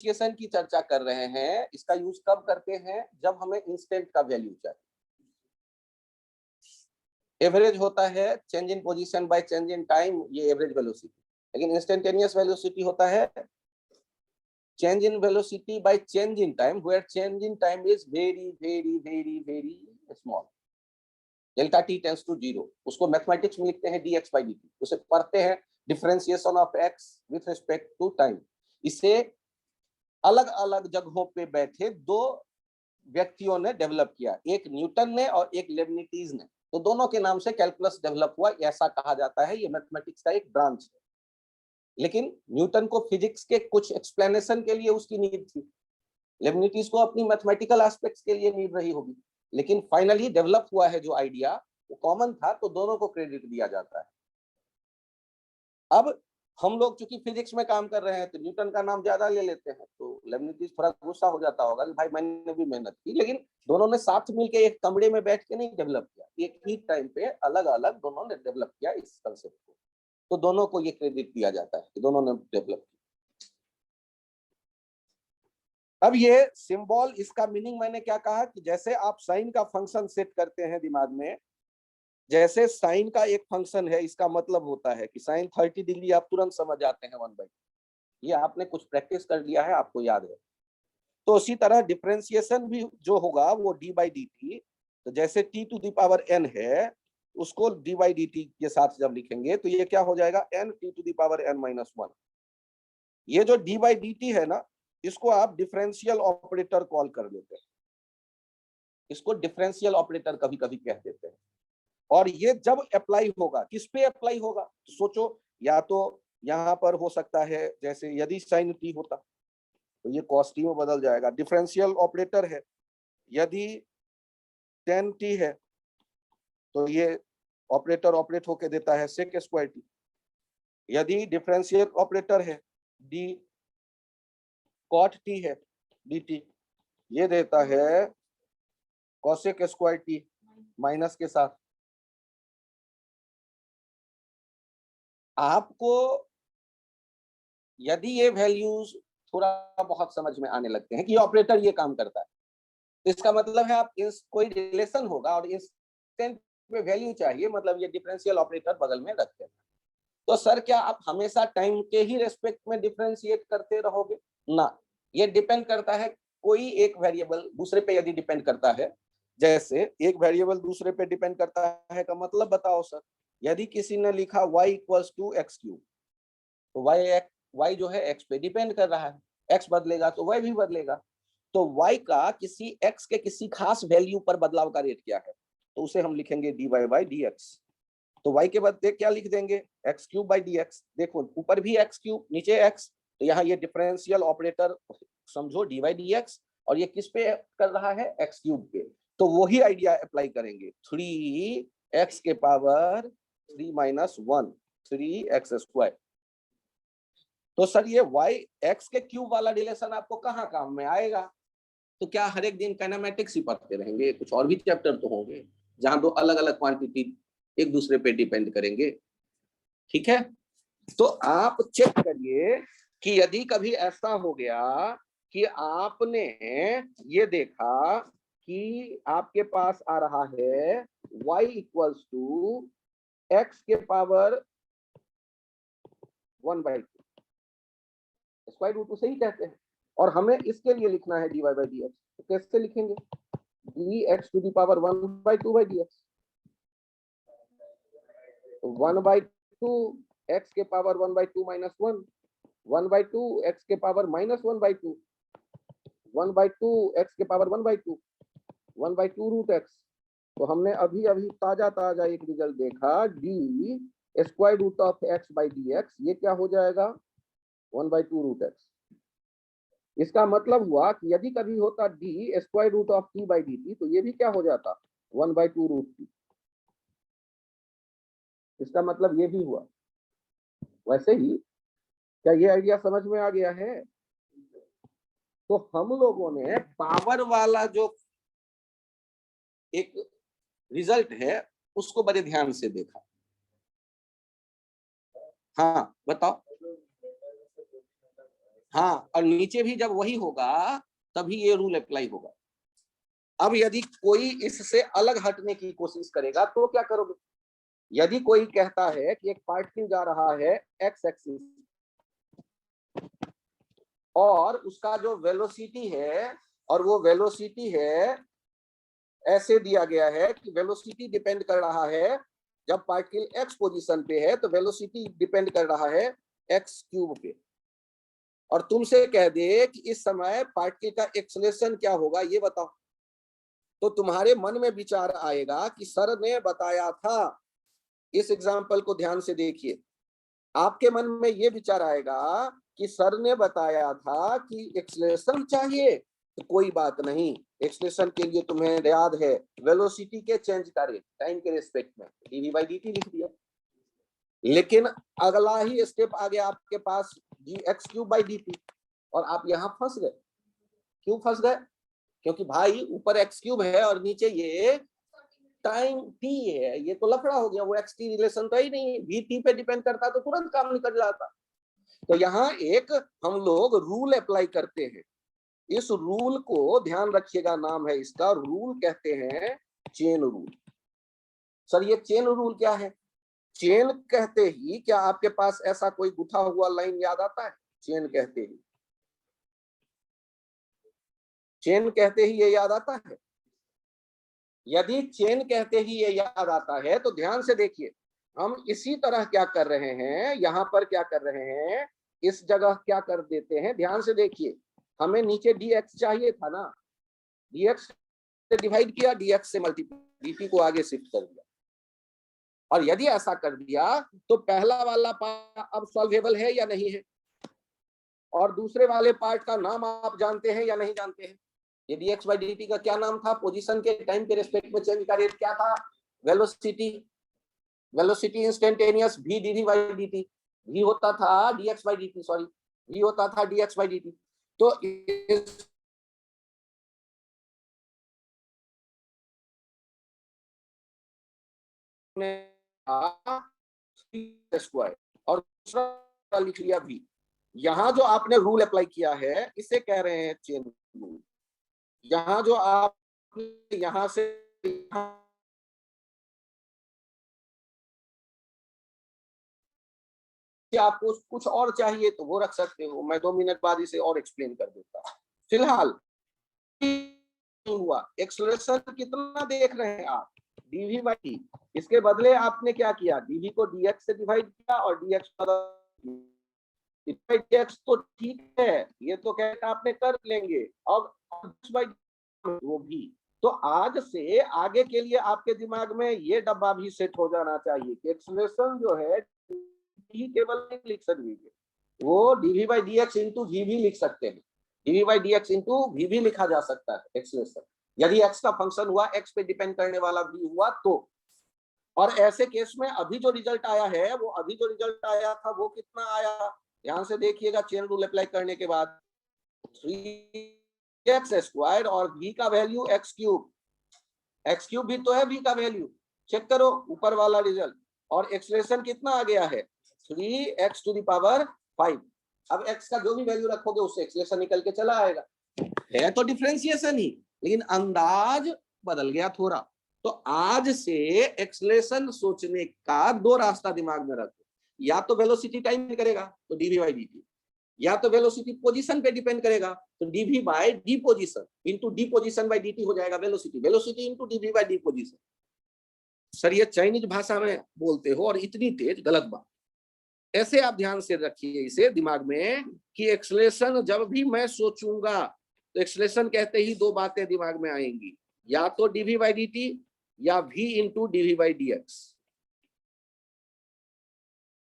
Differentiation की चर्चा कर रहे हैं, इसका यूज कब करते हैं? जब हमें इंस्टेंट का वैल्यू चाहिए। एवरेज होता है change in position by change in time, ये एवरेज वेलोसिटी। लेकिन इंस्टेंटेनियस वेलोसिटी होता है change in velocity by change in time, where change in time is very very very very small. Delta t tends to 0, उसको mathematics में लिखते हैं dx by dt। उसे पढ़ते हैं differentiation of x with respect to time. इसे अलग अलग जगहों पे बैठे दो व्यक्तियों ने डेवलप किया, एक न्यूटन ने और एक लेबनिटीज ने। तो दोनों के नाम से कैलकुलस डेवलप हुआ, ऐसा कहा जाता है। ये मैथमेटिक्स का एक ब्रांच है। लेकिन न्यूटन को फिजिक्स के कुछ एक्सप्लेनेशन के लिए उसकी नीड थी, लेबनिटीज को अपनी मैथमेटिकल एस्पेक्ट्स के लिए नीड रही होगी। लेकिन फाइनली डेवलप हुआ है जो आइडिया, वो कॉमन था, तो दोनों को क्रेडिट दिया जाता है। अब हम लोग चूंकि फिजिक्स में काम कर रहे हैं तो न्यूटन का नाम ज्यादा ले लेते हैं, तो लेबनिटीज थोड़ा गुस्सा हो जाता होगा कि भाई मैंने भी मेहनत की। लेकिन दोनों ने साथ मिलकर एक कमरे में बैठ के नहीं डेवलप किया, एक ही टाइम पे अलग अलग दोनों ने डेवलप किया इस कंसेप्ट को। तो दोनों को ये क्रेडिट दिया जाता है कि दोनों ने डेवलप किया। अब ये सिंबल, इसका मीनिंग मैंने क्या कहा कि जैसे आप साइन का फंक्शन सेट करते हैं दिमाग में, जैसे साइन का एक फंक्शन है, इसका मतलब होता है कि साइन 30 डिग्री आप तुरंत समझ जाते हैं 1/2। ये आपने कुछ प्रैक्टिस कर लिया है, आपको याद है। तो उसी तरह डिफरेंशिएशन भी जो होगा वो डी बाई डी टी। तो जैसे t to the power n है, उसको डी बाई डी टी के साथ जब लिखेंगे तो ये क्या हो जाएगा, n t to the power n minus 1। ये जो डी बाई डी टी है ना, इसको आप डिफरेंशियल ऑपरेटर कॉल कर लेते हैं, इसको डिफरेंशियल ऑपरेटर कभी कभी कह देते हैं। और ये जब अप्लाई होगा, किस पे अप्लाई होगा? तो सोचो, या तो यहाँ पर हो सकता है, जैसे यदि साइन टी होता तो ये कॉस टी में बदल जाएगा, डिफरेंशियल ऑपरेटर है। यदि टेन टी है तो ये ऑपरेटर ऑपरेट होके देता है सेक स्क्वायर टी। यदि डिफरेंशियल ऑपरेटर है डी कॉट टी है डी टी, ये देता है कॉसेक स्क्वायर टी माइनस के साथ। आपको यदि ये वैल्यूज थोड़ा बहुत समझ में आने लगते हैं कि ऑपरेटर ये काम करता है, तो इसका मतलब है आप कोई रिलेशन होगा और इंस्टेंट में वैल्यू चाहिए, मतलब ये डिफरेंशियल ऑपरेटर बगल में रखते हैं। तो सर क्या आप हमेशा टाइम के ही रेस्पेक्ट में डिफरेंशिएट करते रहोगे? ना, ये डिपेंड करता है कोई एक वेरिएबल दूसरे पे यदि डिपेंड करता है। जैसे एक वेरिएबल दूसरे पे डिपेंड करता है का मतलब बताओ सर। यदि किसी ने लिखा y equals to x cube, तो y जो है x पे डिपेंड कर रहा है, x बदलेगा तो y भी बदलेगा। तो y का किसी x के किसी खास वैल्यू पर बदलाव का रेट क्या है, तो उसे हम लिखेंगे dy बाई dx। तो y के बदले क्या लिख देंगे, एक्स क्यूब बाई dx। देखो ऊपर भी एक्स क्यूब नीचे x, तो यहाँ ये डिफरेंशियल ऑपरेटर समझो dy बाई dx, और ये किस पे कर रहा है, एक्स क्यूब पे। तो वही आइडिया अप्लाई करेंगे, 3x के पावर 3 माइनस 1, 3x स्क्वायर। तो सर ये y x के क्यूब वाला रिलेशन आपको कहाँ काम में आएगा? तो क्या हर एक दिन काइनेमेटिक्स ही पढ़ते रहेंगे? कुछ और भी चैप्टर तो होंगे जहां दो अलग अलग क्वांटिटी एक दूसरे पे डिपेंड करेंगे। ठीक है, तो आप चेक करिए कि यदि कभी ऐसा हो गया कि आपने ये देखा कि आपके पास आ रहा है y इक्वल्स टू x के पावर 1/2, स्क्वायर रूट उसे ही कहते हैं, और हमें इसके लिए लिखना है dy बाई dx। तो कैसे लिखेंगे, dx to the power 1/2 by dx, 1/2 x के पावर 1/2 माइनस 1, 1/2 x के पावर माइनस 1/2, 1/2 x के पावर 1/2, 1/2 रूट x। तो हमने अभी अभी ताजा एक रिजल्ट देखा, d square root of x by dx, ये क्या हो जाएगा, 1/2 रूट x। इसका मतलब हुआ कि यदि कभी होता d square root of t by dt, तो ये भी क्या हो जाता, 1/2 रूट t। इसका मतलब ये भी हुआ। वैसे ही क्या ये आइडिया समझ में आ गया है? तो हम लोगों ने पावर वाला जो एक रिजल्ट है उसको बड़े ध्यान से देखा। हाँ बताओ। हाँ, और नीचे भी जब वही होगा तभी ये रूल अप्लाई होगा। अब यदि कोई इससे अलग हटने की कोशिश करेगा तो क्या करोगे? यदि कोई कहता है कि एक पार्टिकल जा रहा है एक्स एक्सिस और उसका जो वेलोसिटी है, और वो वेलोसिटी है ऐसे दिया गया है कि वेलोसिटी डिपेंड कर रहा है, जब पार्टिकल एक्स पोजीशन पे है तो वेलोसिटी डिपेंड कर रहा है एक्स क्यूब पे, और तुमसे कह दे कि इस समय पार्टिकल का एक्सेलरेशन क्या होगा ये बताओ, तो तुम्हारे मन में विचार आएगा कि सर ने बताया था। इस एग्जाम्पल को ध्यान से देखिए, आपके मन में ये विचार आएगा कि सर ने बताया था कि एक्सेलरेशन चाहिए, तो कोई बात नहीं, एक्सेलरेशन के लिए तुम्हें याद है वेलोसिटी के चेंज का रेट टाइम के रिस्पेक्ट में dv by dt लिख दिया। लेकिन अगला ही स्टेप आ गया आपके पास dx क्यूब by dt, और आप यहां फंस गए। क्यों फंस गए? क्योंकि भाई ऊपर एक्स क्यूब है और नीचे ये टाइम टी है, ये तो लफड़ा हो गया। वो एक्स टी रिलेशन तो ही नहीं, वी टी पे डिपेंड करता तो तुरंत काम निकल जाता। तो यहाँ एक हम लोग रूल अप्लाई करते हैं। इस रूल को ध्यान रखिएगा, नाम है इसका, रूल कहते हैं चेन रूल। सर ये चेन रूल क्या है? चेन कहते ही क्या आपके पास ऐसा कोई गुथा हुआ लाइन याद आता है? चेन कहते ही, चेन कहते ही ये याद आता है? यदि चेन कहते ही ये याद आता है तो ध्यान से देखिए, हम इसी तरह क्या कर रहे हैं, यहाँ पर क्या कर रहे हैं, इस जगह क्या कर देते हैं, ध्यान से देखिए। हमें नीचे dx चाहिए था ना, dx से डिवाइड किया, dx से मल्टीप्लाई, dt को आगे शिफ्ट कर दिया। और यदि ऐसा कर दिया तो पहला वाला पार्ट अब सॉल्वेबल है या नहीं है, और दूसरे वाले पार्ट का नाम आप जानते हैं या नहीं जानते हैं? ये dx by dt का क्या नाम था? पोजीशन के टाइम के रिस्पेक्ट में चेंज का रेट क्या था? Velocity. Velocity instantaneous v dv by dt, v होता था dx by dt, sorry, v होता था dx by dt। तो इस स्क्वायर और दूसरा लिख लिया v। यहाँ जो आपने रूल अप्लाई किया है इसे कह रहे हैं चेन रूल। यहाँ जो आप यहाँ से आपको कुछ और चाहिए तो वो रख सकते हो, मैं 2 मिनट बाद इसे और एक्सप्लेन कर देता। फिलहाल हुआ एक्सेलरेशन कितना देख रहे हैं आप? dv by t। इसके बदले आपने क्या किया? dv को dx से डिवाइड किया और dx dx तो ठीक है, ये तो कहता आपने कर लेंगे। अब वो भी तो आज से आगे के लिए आपके दिमाग में ये डब्बा भी सेट हो जाना चाहिए कि एक्सेलरेशन जो है केवल नहीं लिख सकते, वो dv by dx into v भी लिख सकते हैं। dv by dx into v भी लिखा जा सकता है एक्सेलरेशन, यदि x का फंक्शन हुआ, x पे डिपेंड करने वाला v हुआ तो। और ऐसे केस में अभी जो रिजल्ट आया है, वो अभी जो रिजल्ट आया था वो कितना आया? ध्यान से देखिएगा, चेन रूल अप्लाई करने के बाद 3x स्क्वायर और v का value x cube, x cube भी तो है v का वैल्यू, चेक करो ऊपर वाला रिजल्ट। और एक्सेलरेशन कितना आ गया है? 3x to the power 5। अब x का जो भी वैल्यू रखोगे उससे एक्सेलरेशन निकल के चला आएगा। है तो डिफरेंशिएशन ही, लेकिन अंदाज बदल गया थोड़ा। तो आज से एक्सेलरेशन सोचने का 2 रास्ता दिमाग में रखो, या तो वेलोसिटी टाइम करेगा तो dv by dt, या तो वेलोसिटी पोजीशन पे डिपेंड करेगा तो dv by d position into d position by dt हो जाएगा velocity, velocity into dv by d position. Sir ये चाइनीज भाषा में बोलते हो और इतनी तेज, गलत बात। ऐसे आप ध्यान से रखिए इसे दिमाग में कि एक्सेलरेशन जब भी मैं सोचूंगा तो एक्सेलरेशन कहते ही 2 बातें दिमाग में आएंगी, या तो dv by dt या v into dv by dx।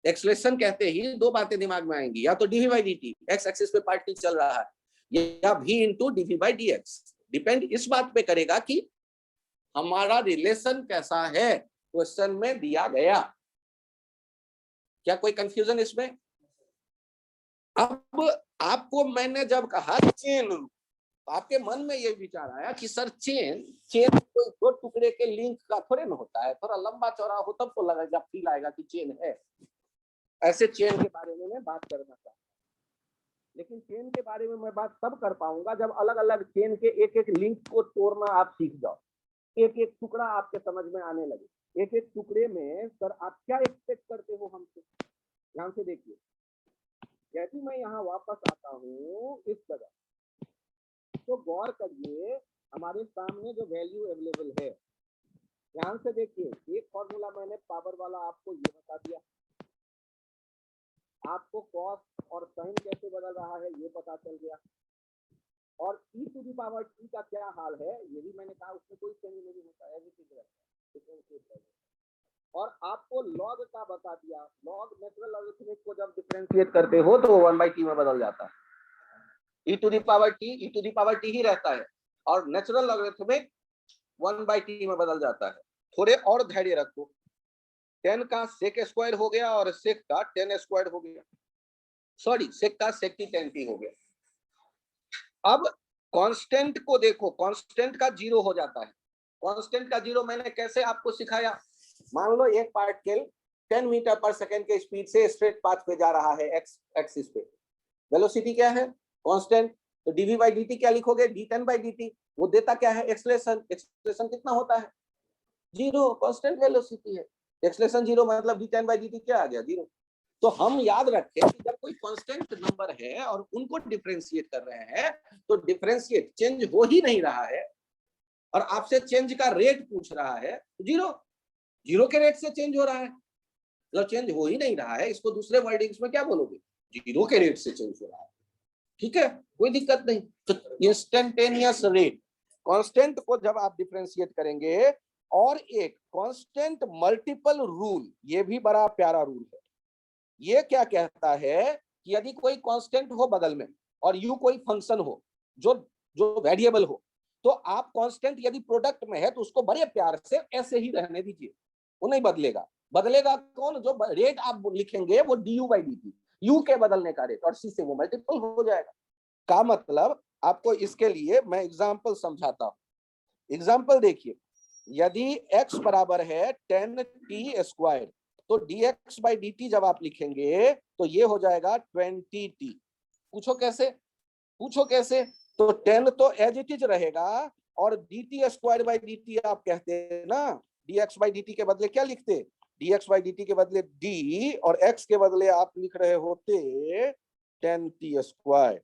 Acceleration कहते ही 2 बातें दिमाग में आएंगी, या तो dv by dt, x axis पे पार्टिकल चल रहा है, या v into dv by dx। Depend इस बात पे करेगा कि हमारा रिलेशन कैसा है, क्वेश्चन में दिया गया। क्या कोई कंफ्यूजन इसमें? अब आपको मैंने जब कहा चेन, आपके मन में ये विचार आया कि सर चेन चेन कोई 2 टुकड़े के लिंक का थोड़े ना होता है, थोड़ा लंबा चौड़ा हो तब तो लगेगा, फील आएगा कि चेन है। ऐसे चेन के बारे में मैं बात करना चाहता हूँ। लेकिन चेन के बारे में मैं बात तब कर पाऊंगा जब अलग अलग चेन के एक एक लिंक को तोड़ना आप सीख जाओ, एक एक टुकड़ा आपके समझ में आने लगे। एक एक टुकड़े में सर आप क्या एक्सपेक्ट करते हो हमसे, ध्यान से देखिए। जैसे मैं यहाँ वापस आता हूँ इस जगह, तो गौर करिए हमारे सामने जो वैल्यू अवेलेबल है, ध्यान से देखिए। एक फॉर्मूला मैंने पावर वाला आपको ये बता दिया, आपको कॉस और साइन कैसे बदल रहा है ये पता चल गया, और e to the power t का क्या हाल है ये भी मैंने कहा, उसमें कोई चेंज नहीं होता है, और आपको लॉग का बता दिया। लॉग नेचुरल लॉगरिथमिक को जब डिफरेंशिएट करते हो तो 1/t में बदल जाता है, e to the power t ही रहता है, और नेचुरल लॉगरिथमिक 1/t में बदल जाता है। थोड़े और धैर्य रखो, 10 का सेक स्क्वायर हो गया और सेक का 10 स्क्वायर हो गया, सॉरी सेक का सेक की 10t हो गया। अब कांस्टेंट को देखो, कांस्टेंट का 0 हो जाता है। कांस्टेंट का 0 मैंने कैसे आपको सिखाया, मान लो एक पार्टिकल 10 मीटर पर सेकंड के स्पीड से स्ट्रेट पाथ पे जा रहा है एक्स एक्सिस पे, वेलोसिटी क्या है कांस्टेंट, तो dv/dt क्या लिखोगे, d10/dt, वो देता क्या है एक्सेलरेशन, एक्सेलरेशन कितना होता है 0, कांस्टेंट वेलोसिटी है, एक्सेलरेशन 0 मतलब d10/dt क्या आ गया 0। तो हम याद रखें कि जब कोई कांस्टेंट नंबर है और उनको डिफरेंशिएट कर रहे हैं तो डिफरेंशिएट चेंज हो ही नहीं रहा है, और आपसे चेंज का रेट पूछ रहा है, जीरो के रेट से चेंज हो रहा है, जब चेंज हो ही नहीं रहा है इसको दूसरे वर्डिंग्स में क्या बोलोगे, जीरो के रेट से चेंज हो रहा है, ठीक है कोई दिक्कत नहीं। तो इंस्टेंटेनियस रेट, कांस्टेंट को जब आप डिफरेंशिएट करेंगे, और एक कांस्टेंट मल्टीपल रूल, ये भी बड़ा प्यारा रूल है। ये क्या कहता है कि यदि कोई कांस्टेंट हो बगल में और यू कोई फंक्शन हो जो जो वेरिएबल हो, तो आप कांस्टेंट यदि प्रोडक्ट में है तो उसको बड़े प्यार से ऐसे ही रहने दीजिए, वो नहीं बदलेगा। बदलेगा कौन, जो रेट आप लिखेंगे वो du/dt, यू के बदलने का रेट, और सी से वो मल्टीपल हो जाएगा। का मतलब आपको इसके लिए मैं एग्जांपल समझाता हूं। एग्जांपल देखिए, यदि x बराबर है 10t² तो dx/dt जब आप लिखेंगे तो ये हो जाएगा 20t। पूछो कैसे, पूछो कैसे, तो 10 तो एज इट इज रहेगा, और dt²/dt आप कहते हैं ना, dx/dt के बदले क्या लिखते, dx/dt के बदले d, और x के बदले आप लिख रहे होते 10t²,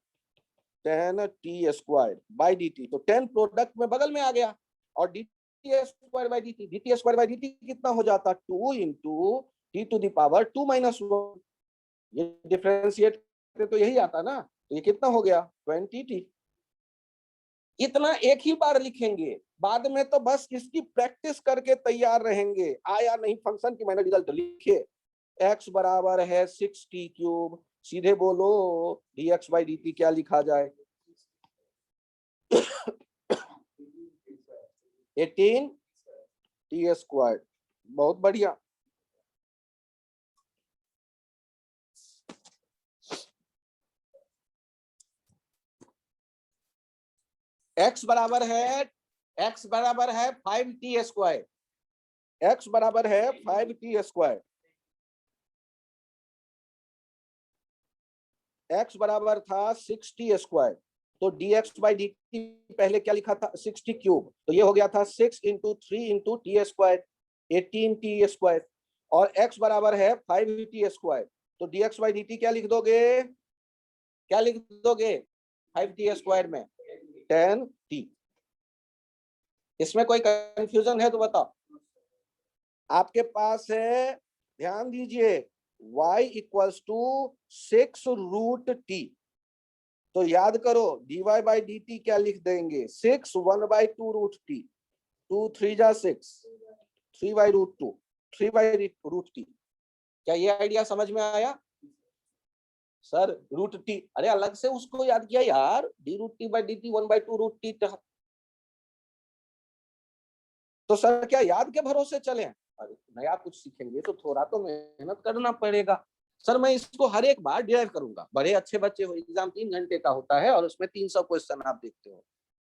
10t²/dt, तो 10 प्रोडक्ट में बगल में आ गया, और dt²/dt कितना हो जाता 2 × t टू द पावर 2 - 1, ये डिफरेंशिएट तो यही आता ना, तो ये कितना हो गया 20t। इतना एक ही बार लिखेंगे, बाद में तो बस इसकी प्रैक्टिस करके तैयार रहेंगे, आया नहीं फंक्शन की मैंने रिजल्ट लिखे, x बराबर है 6t³, सीधे बोलो dx/dt क्या लिखा जाए 18t²। बहुत बढ़िया। x बराबर है 5t², x बराबर है 5t², x बराबर था 6t², तो dx/dt पहले क्या लिखा था 6t³, तो ये हो गया था 6 × 3 × t², 18t², और x बराबर है 5t², तो dx/dt क्या लिख दोगे, क्या लिख दोगे 5t² में 10t। इसमें कोई कंफ्यूजन है तो बताओ। आपके पास है, ध्यान दीजिए, y = 6√t, तो याद करो dy/dt क्या लिख देंगे 6 1/2√t, 2 3 जा 6, 3/√2, 3/√t। क्या ये आइडिया समझ में आया सर, √t, अरे अलग से उसको याद किया यार, d√t/dt 1/2√t, तो सर क्या याद के भरोसे चले, अरे नया कुछ सीखेंगे तो थोड़ा तो मेहनत करना पड़ेगा। सर मैं इसको हर एक बार डिराइव करूंगा, बड़े अच्छे बच्चे हो, एग्जाम 3 घंटे का होता है और उसमें 300 क्वेश्चन आप देखते हो,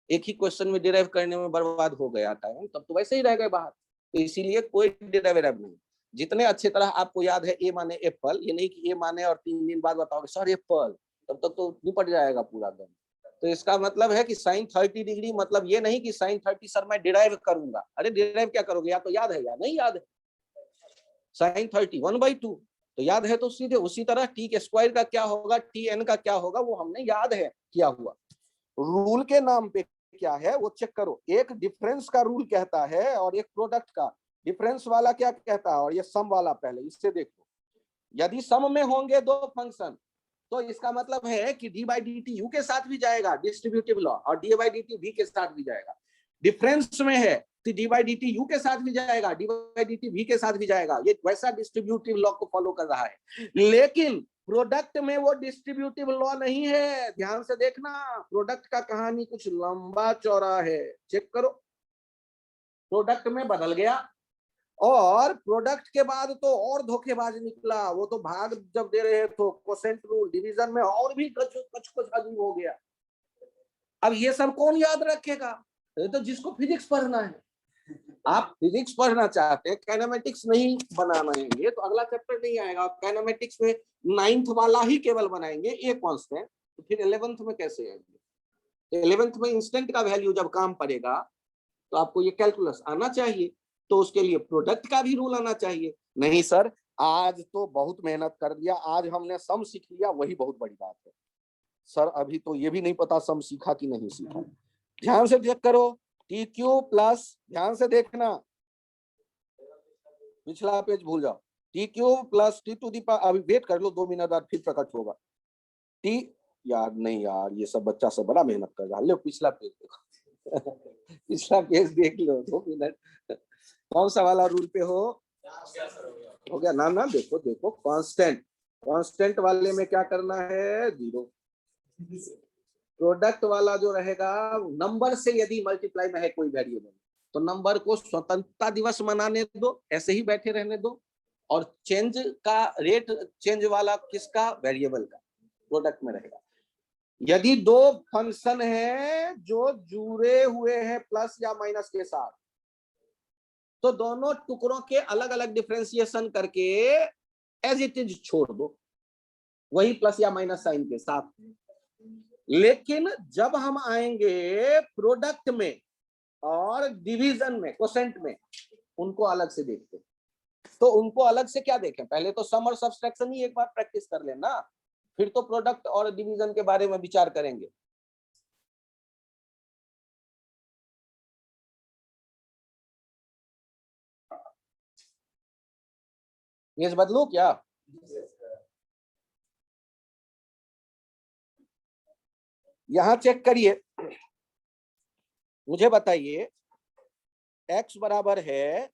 एक ही क्वेश्चन में डिराइव करने में बर्बाद हो गया टाइम, तब तो वैसे ही रह गए बाहर, तो इसीलिए कोई डिराइव नहीं। जितने अच्छे तरह आपको याद है ए माने एप्पल, ये नहीं कि ए माने और 3 दिन बाद बताओगे सर एप्पल, तब तक तो निपट जाएगा पूरा गन। तो इसका मतलब है कि साइन 30 डिग्री मतलब ये नहीं कि साइन 30 सर मैं डिराइव करूंगा। अरे डिराइव क्या करोगे, या तो याद है या नहीं याद है। साइन 30 1/2 तो याद है, तो सीधे उसी तरह टी के स्क्वायर का क्या होगा, टी एन का क्या होगा, वो हमने याद है किया हुआ। रूल के नाम पे क्या है वो चेक करो। एक डिफरेंस का रूल कहता है और एक प्रोडक्ट का। डिफरेंस वाला क्या कहता है और ये सम वाला, पहले इससे देखो। यदि सम में होंगे दो फंक्शन तो इसका मतलब है कि D by d t you के साथ भी जाएगा डिस्ट्रीब्यूटिव लॉ, और D by d T V के साथ भी जाएगा। डिफरेंस में है तो D by d t you के साथ भी जाएगा, D by d T V के साथ भी जाएगा। ये वैसा डिस्ट्रीब्यूटिव लॉ को फॉलो कर रहा है। लेकिन प्रोडक्ट में वो डिस्ट्रीब्यूटिव लॉ नहीं है। ध्यान से देखना, प्रोडक्ट का कहानी कुछ लंबा चौड़ा है, चेक करो। प्रोडक्ट में बदल गया, और प्रोडक्ट के बाद तो और धोखेबाज निकला। वो तो भाग जब दे रहे तो कोसेंट रूल, डिवीजन में और भी कुछ अजीब हो गया। अब ये सब कौन याद रखेगा, तो जिसको फिजिक्स पढ़ना है। आप फिजिक्स पढ़ना चाहते हैं, काइनेमेटिक्स नहीं बनाएंगे तो अगला चैप्टर नहीं आएगा। काइनेमेटिक्स में 9th वाला ही केवल बनाएंगे, एक कांस्टेंट, तो फिर 11th में कैसे आएंगे। तो 11th में इंस्टेंट का वैल्यू जब काम पड़ेगा तो आपको ये कैलकुलस आना चाहिए, तो उसके लिए प्रोडक्ट का भी रूल आना चाहिए। नहीं सर, आज तो बहुत मेहनत कर लिया, आज हमने सम सीख लिया, वही बहुत बड़ी बात है। सर अभी तो ये भी नहीं पता सम सीखा कि नहीं सीखा। ध्यान से चेक करो, टी क्यूब प्लस, ध्यान से देखना, पिछला पेज भूल जाओ। T cube plus t to the power, अभी वेट कर लो 2 मिनट बाद फिर प्रकट होगा। टी, यार नहीं यार, ये सब बच्चा सब बड़ा मेहनत कर रहा है। लो पिछला पेज देखो पिछला पेज देख लो 2 मिनट। कौन सा वाला रूल पे हो गया ना, ना देखो देखो, कांस्टेंट, कांस्टेंट वाले में क्या करना है, 0। प्रोडक्ट वाला जो रहेगा, नंबर से यदि मल्टीप्लाई में है कोई वेरिएबल, तो नंबर को स्वतंत्रता दिवस मनाने दो, ऐसे ही बैठे रहने दो। और चेंज का रेट, चेंज वाला किसका, वेरिएबल का, प्रोडक्ट में रहेगा। यदि दो फंक्शन है जो जुड़े हुए हैं प्लस या माइनस के साथ, तो दोनों टुकड़ों के अलग अलग डिफरेंशिएशन करके एज इट इज छोड़ दो, वही प्लस या माइनस साइन के साथ। लेकिन जब हम आएंगे प्रोडक्ट में और डिवीजन में, कोसेंट में, उनको अलग से देखते हैं। तो उनको अलग से क्या देखें, पहले तो सम और सब्सट्रैक्शन ही एक बार प्रैक्टिस कर लेना, फिर तो प्रोडक्ट और डिवीजन के बारे में विचार करेंगे। पेज बदलू क्या, यहां चेक करिए, मुझे बताइए x बराबर है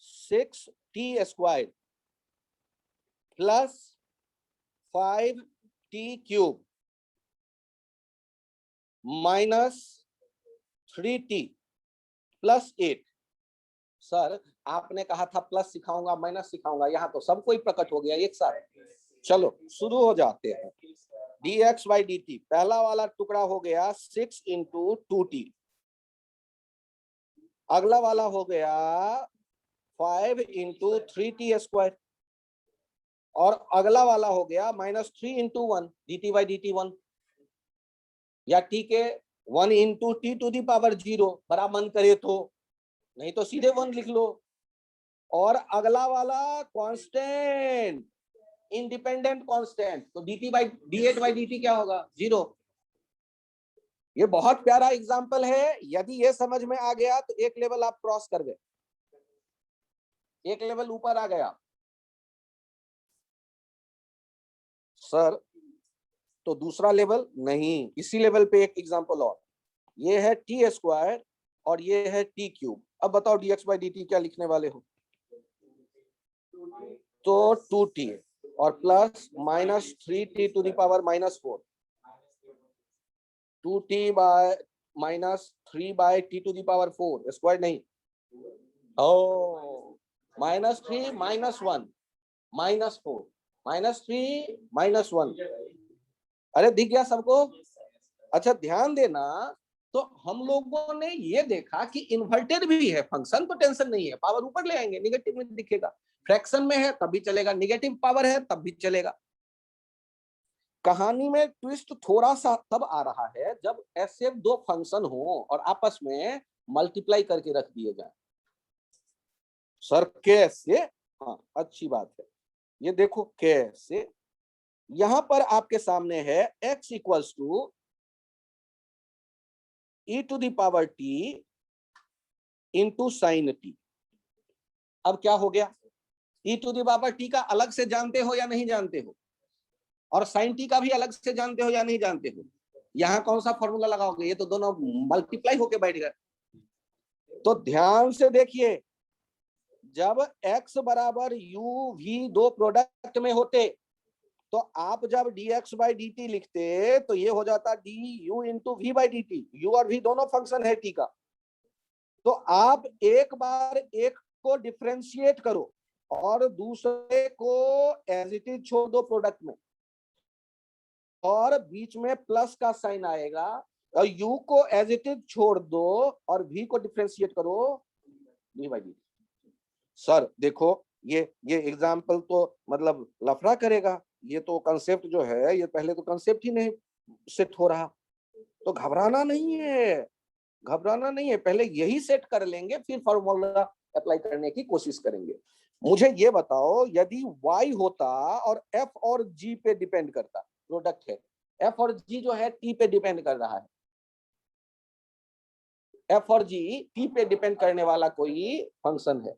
6t² plus 5t³ minus 3t plus 8। Sir आपने कहा था प्लस सिखाऊंगा माइनस सिखाऊंगा, यहाँ तो सब कोई प्रकट हो गया एक साथ। चलो शुरू हो जाते हैं। dx by dt, पहला वाला टुकड़ा हो गया 6 × 2t, अगला वाला हो गया 5 × 3t², और अगला वाला हो गया -3 × 1 dt by dt 1, या t के 1 × t⁻0 बड़ा मन करे तो, नहीं तो सीधे 1 लिख लो। और अगला वाला कांस्टेंट, इंडिपेंडेंट कांस्टेंट, तो d8 by dt क्या होगा, 0। ये बहुत प्यारा एग्जाम्पल है। यदि ये समझ में आ गया तो एक लेवल आप क्रॉस कर गए, एक लेवल ऊपर आ गया। सर तो दूसरा लेवल नहीं, इसी लेवल पे एक एग्जांपल और, ये है t² और ये है t³। अब बताओ dx by dt क्या लिखने वाले हो, तो 2t और plus -3t⁻⁻4, 2t by -3/t⁻4 square नहीं, ओ -3 -1 -4 -3 -1, अरे दिख गया सबको। अच्छा ध्यान देना, तो हम लोगों ने ये देखा कि इन्वर्टेड भी है फंक्शन, तो टेंशन नहीं है, पावर ऊपर ले आएंगे, निगेटिव में दिखेगा। फ्रैक्शन में है तब भी चलेगा, निगेटिव पावर है तब भी चलेगा। कहानी में ट्विस्ट थोड़ा सा तब आ रहा है जब ऐसे दो फंक्शन हो और आपस में मल्टीप्लाई करके रख दिए जाए। सर कैसे? हाँ, अच्छी बात है। ये देखो कैसे, यहां पर आपके सामने है x equals to e to the power t into sine t. अब क्या हो गया, e to the power t का अलग से जानते हो या नहीं जानते हो, और साइन टी का भी अलग से जानते हो या नहीं जानते हो। यहां कौन सा फॉर्मूला लगाओगे, ये तो दोनों मल्टीप्लाई होके बैठ गए। तो ध्यान से देखिए, जब x बराबर u v दो प्रोडक्ट में होते तो आप जब dx बाई डी टी लिखते तो ये हो जाता d u into v by d t. U और v दोनों फंक्शन है t का। तो आप एक बार एक को डिफरेंशिएट करो और दूसरे को एज इट इज छोड़ दो प्रोडक्ट में, और बीच में प्लस का साइन आएगा, और u को एज इट इज छोड़ दो और v को डिफरेंशिएट करो डी बाई डी। सर देखो, ये एग्जाम्पल तो मतलब लफड़ा करेगा, ये तो कंसेप्ट जो है, ये पहले तो कंसेप्ट ही नहीं सेट हो रहा। तो घबराना नहीं है, घबराना नहीं है, पहले यही सेट कर लेंगे, फिर फॉर्मूला अप्लाई करने की कोशिश करेंगे। मुझे ये बताओ, यदि y होता और f और g पे डिपेंड करता, प्रोडक्ट है, f और g जो है t पे डिपेंड कर रहा है, f और g t पे डिपेंड करने वाला कोई फंक्शन है,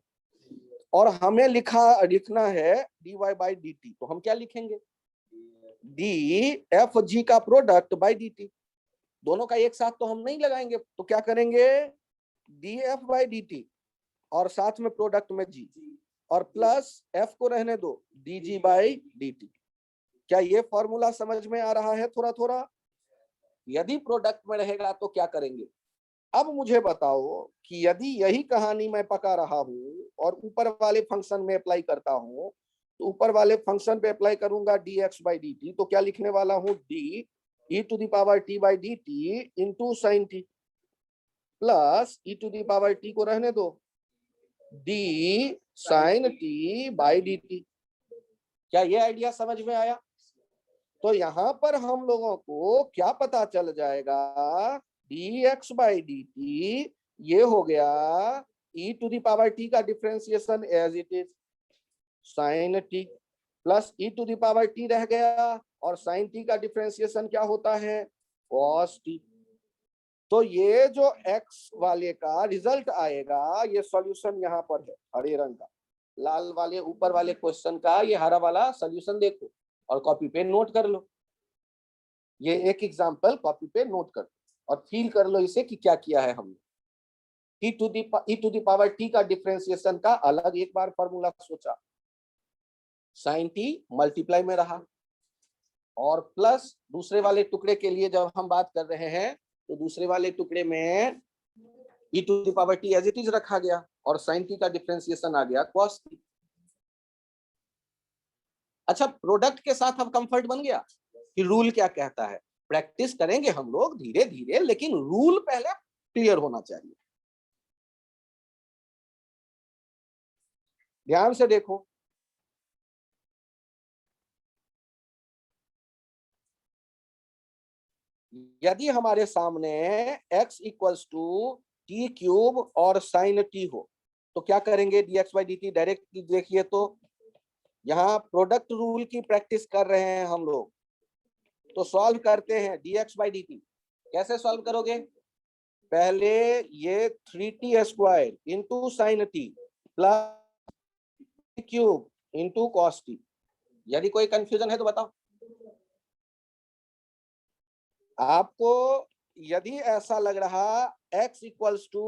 और हमें लिखना है dy बाई डी टी, तो हम क्या लिखेंगे, डी एफ जी का प्रोडक्ट बाई डी टी। दोनों का एक साथ तो हम नहीं लगाएंगे, तो क्या करेंगे, D F by d t और साथ में प्रोडक्ट में जी, और प्लस एफ को रहने दो D G by d t. क्या ये फॉर्मूला समझ में आ रहा है थोड़ा थोड़ा? यदि प्रोडक्ट में रहेगा तो क्या करेंगे। अब मुझे बताओ कि यदि यही कहानी मैं पका रहा हूं और ऊपर वाले फंक्शन में अप्लाई करता हूं, तो ऊपर वाले फंक्शन पे अप्लाई करूंगा d x by d t, तो क्या लिखने वाला हूं, d e to the power t by d t into sine t, plus e to the power t को रहने दो d sine t by d t. क्या ये आइडिया समझ में आया? तो यहां पर हम लोगों को क्या पता चल जाएगा, d x by d t ये हो गया e to the power t का differentiation as it is sine t, plus e to the power t रह गया, और साइन टी का डिफरेंशिएशन क्या होता है, कॉस टी। तो ये जो x वाले का रिजल्ट आएगा, ये सॉल्यूशन यहाँ पर है हरे रंग का, लाल वाले ऊपर वाले क्वेश्चन का ये हरा वाला सॉल्यूशन देखो और कॉपी पे नोट कर लो। ये एक एग्जांपल कॉपी पे नोट कर और फील कर लो इसे कि क्या किया है हमने। ई टू द पावर टी का डिफरेंशिएशन का अलग एक बार फॉर्मूला सोचा, साइन टी मल्टीप्लाई में रहा, और प्लस दूसरे वाले टुकड़े के लिए जब हम बात कर रहे हैं तो दूसरे वाले टुकड़े में e to the power t as it is रखा गया, और साइन टी का डिफरेंशिएशन आ गया कॉस टी। अच्छा, प्रोडक्ट के साथ अब कंफर्ट बन गया कि रूल क्या कहता है। प्रैक्टिस करेंगे हम लोग धीरे धीरे, लेकिन रूल पहले क्लियर होना चाहिए। ध्यान से देखो, यदि हमारे सामने x equals to t cube और साइन टी हो, तो क्या करेंगे, dx by d t. Direct देखिए, तो यहाँ प्रोडक्ट रूल की प्रैक्टिस कर रहे हैं हम लोग, तो सॉल्व करते हैं dx बाई डी टी। कैसे सॉल्व करोगे, पहले ये 3t square into sine t plus cube into cos T. यदि कोई कंफ्यूजन है तो बताओ। आपको यदि ऐसा लग रहा x इक्वल्स टू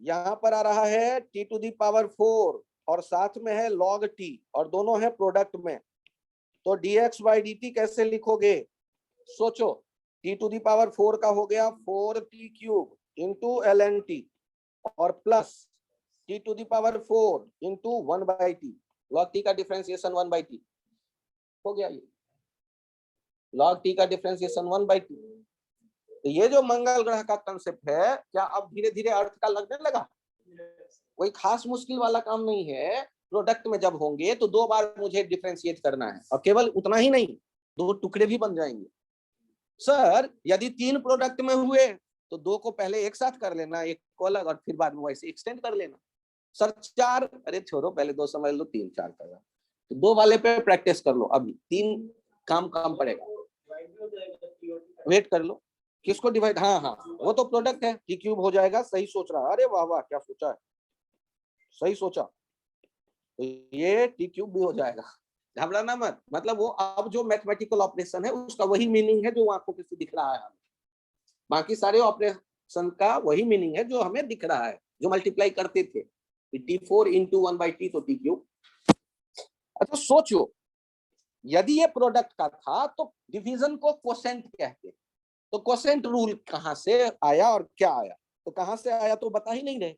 यहां पर आ रहा है t टू द पावर 4 और साथ में है log t और दोनों है प्रोडक्ट में, तो dx बाई डी टी कैसे लिखोगे, सोचो। t टू द पावर 4 का हो गया 4t cube into ln t और प्लस t to the power 4 into 1 by t, log t का डिफरेंशिएशन 1 बाई टी हो गया, ये log t का डिफरेंशिएशन 1 बाई टी। तो ये जो मंगल ग्रह का कंसेप्ट है, क्या अब धीरे धीरे अर्थ का लगने लगा? कोई खास मुश्किल वाला काम नहीं है। प्रोडक्ट में जब होंगे तो 2 बार मुझे डिफरेंशिएट करना है, और केवल उतना ही नहीं, दो टुकड़े भी बन जाएंगे। सर यदि 3 प्रोडक्ट में हुए तो 2 को पहले एक साथ कर लेना, एक को अलग, और फिर बाद में वैसे एक्सटेंड कर लेना। सर 4, अरे छोड़ो, पहले 2 समझ लो, 3 4 कर, तो 2 वाले पे प्रैक्टिस कर लो, अभी 3 काम पड़ेगा। वेट कर लो, किसको डिवाइड, हाँ हाँ वो तो प्रोडक्ट है, टी क्यूब हो जाएगा। सही सोच रहा, अरे वाह वाह क्या सोचा है, सही सोचा, तो ये टी क्यूब भी हो जाएगा, घबराना मत। मतलब वो अब जो मैथमेटिकल ऑपरेशन है उसका वही मीनिंग है जो आंखों से दिख रहा है हमें, बाकी सारे ऑपरेशन का वही मीनिंग है जो हमें दिख रहा है, जो मल्टीप्लाई करते थे, T4 इंटू 1/t तो टी क्यूब। अच्छा सोचो, यदि ये प्रोडक्ट का था तो डिवीजन को क्वोशेंट कहते हैं, तो क्वोशेंट रूल कहां से आया और क्या आया, तो कहां से आया तो बता ही नहीं रहे,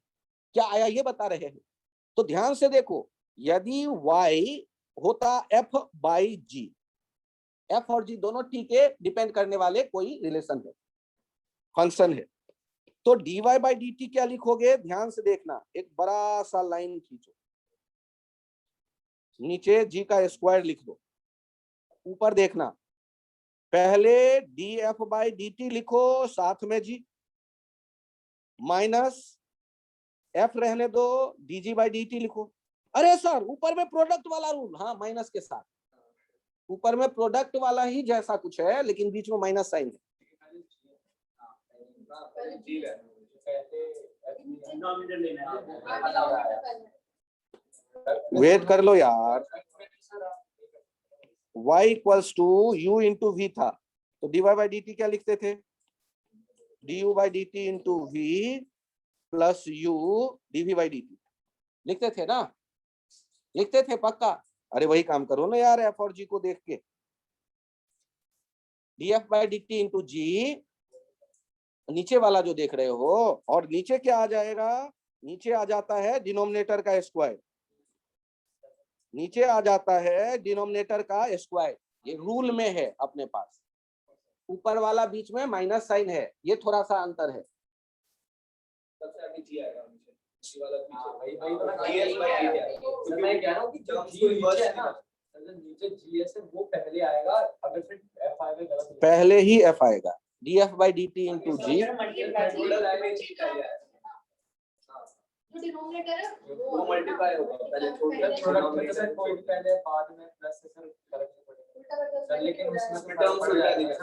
क्या आया ये बता रहे हैं। तो ध्यान से देखो, यदि y होता f बाई जी, f और g दोनों t के डिपेंड करने वाले कोई रिलेशन है, फंक्शन है, तो dy बाई डी टी क्या लिखोगे, ध्यान से देखना, एक बड़ा सा लाइन खींचो, नीचे g का स्क्वायर लिख दो, ऊपर देखना, पहले df बाई डी टी लिखो, साथ में g, माइनस f रहने दो, dg बाई डी टी लिखो। अरे सर ऊपर में प्रोडक्ट वाला रूल, हाँ माइनस के साथ, ऊपर में प्रोडक्ट वाला ही जैसा कुछ है लेकिन बीच में माइनस साइन है। वेट कर लो यार, y equals to u into v था, तो dy बाई डी टी क्या लिखते थे, du by d t into v plus u dv by d t लिखते थे ना, लिखते थे पक्का। अरे वही काम करो ना यार, f और g को देख के, df by d t into g, नीचे वाला जो देख रहे हो, और नीचे क्या आ जाएगा, नीचे आ जाता है डिनोमिनेटर का स्क्वायर, नीचे आ जाता है डिनोमिनेटर का स्क्वायर, ये रूल में है अपने पास, ऊपर वाला बीच में माइनस साइन है, ये थोड़ा सा अंतर है। सबसे आगे जी आएगा, मैं कह रहा हूं कि जो जी नीचे है ना, नीचे जीएस है वो पहले आएगा, अगर फिर एफ आएगा गलत, पहले ही एफ आएगा, df by d t into g, जो डिनोमिनेटर है वो मल्टीप्लाई होगा, पहले प्रोडक्ट पहले बाद में प्लस से सर करेक्ट पड़ेगा, लेकिन उसमें टर्म्स हो जाएगा।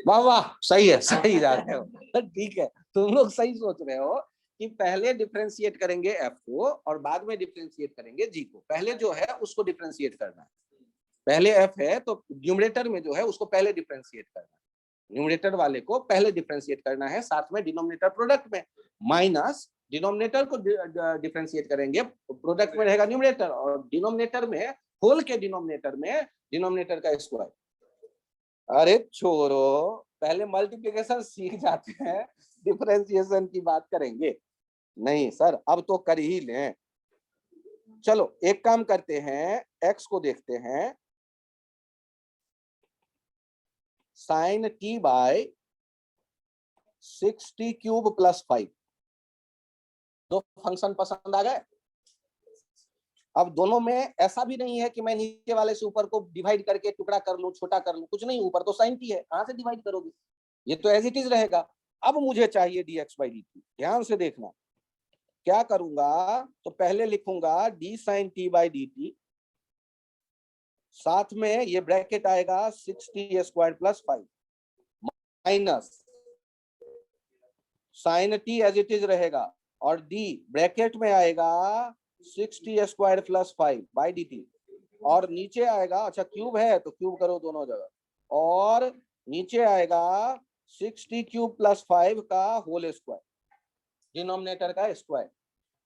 वाह वाह सही है, सही जा रहे हो, ठीक है, तुम लोग सही सोच रहे हो कि पहले डिफरेंशिएट करेंगे f को और बाद में डिफरेंशिएट करेंगे g को, पहले जो है उसको डिफरेंशिएट करना है, पहले f है तो न्यूमरेटर में जो है उसको पहले डिफरेंशिएट करना है, न्यूमरेटर वाले को पहले डिफरेंशिएट करना है, साथ में डिनोमिनेटर प्रोडक्ट में, माइनस डिनोमिनेटर को डिफरेंशिएट करेंगे, प्रोडक्ट में रहेगा न्यूमरेटर, और डिनोमिनेटर में, होल के डिनोमिनेटर में डिनोमिनेटर का स्क्वायर। अरे छोड़ो, पहले मल्टीप्लिकेशन सीख जाते हैं, डिफरेंशिएशन की बात करेंगे, नहीं सर अब तो कर ही लें। चलो एक काम करते हैं, x को देखते हैं, sine t by 6t cube plus 5, दो फंक्शन पसंद आ गए। अब दोनों में ऐसा भी नहीं है कि मैं नीचे वाले से ऊपर को डिवाइड करके टुकड़ा कर लूं, छोटा कर लूं, कुछ नहीं, ऊपर तो साइन टी है, कहां से डिवाइड करोगे, ये तो एज इट इज रहेगा। अब मुझे चाहिए dx बाई डी टी, ध्यान से देखना क्या करूंगा, तो पहले लिखूंगा d sine t by d t, साथ में ये ब्रैकेट आएगा 6t square plus 5 minus sine t as it is रहेगा, और d ब्रैकेट में आएगा 6t square plus 5 by d t, और नीचे आएगा, अच्छा क्यूब है तो क्यूब करो दोनों जगह, और नीचे आएगा 6t क्यूब प्लस 5 का होल स्क्वायर, डिनोमिनेटर का स्क्वायर।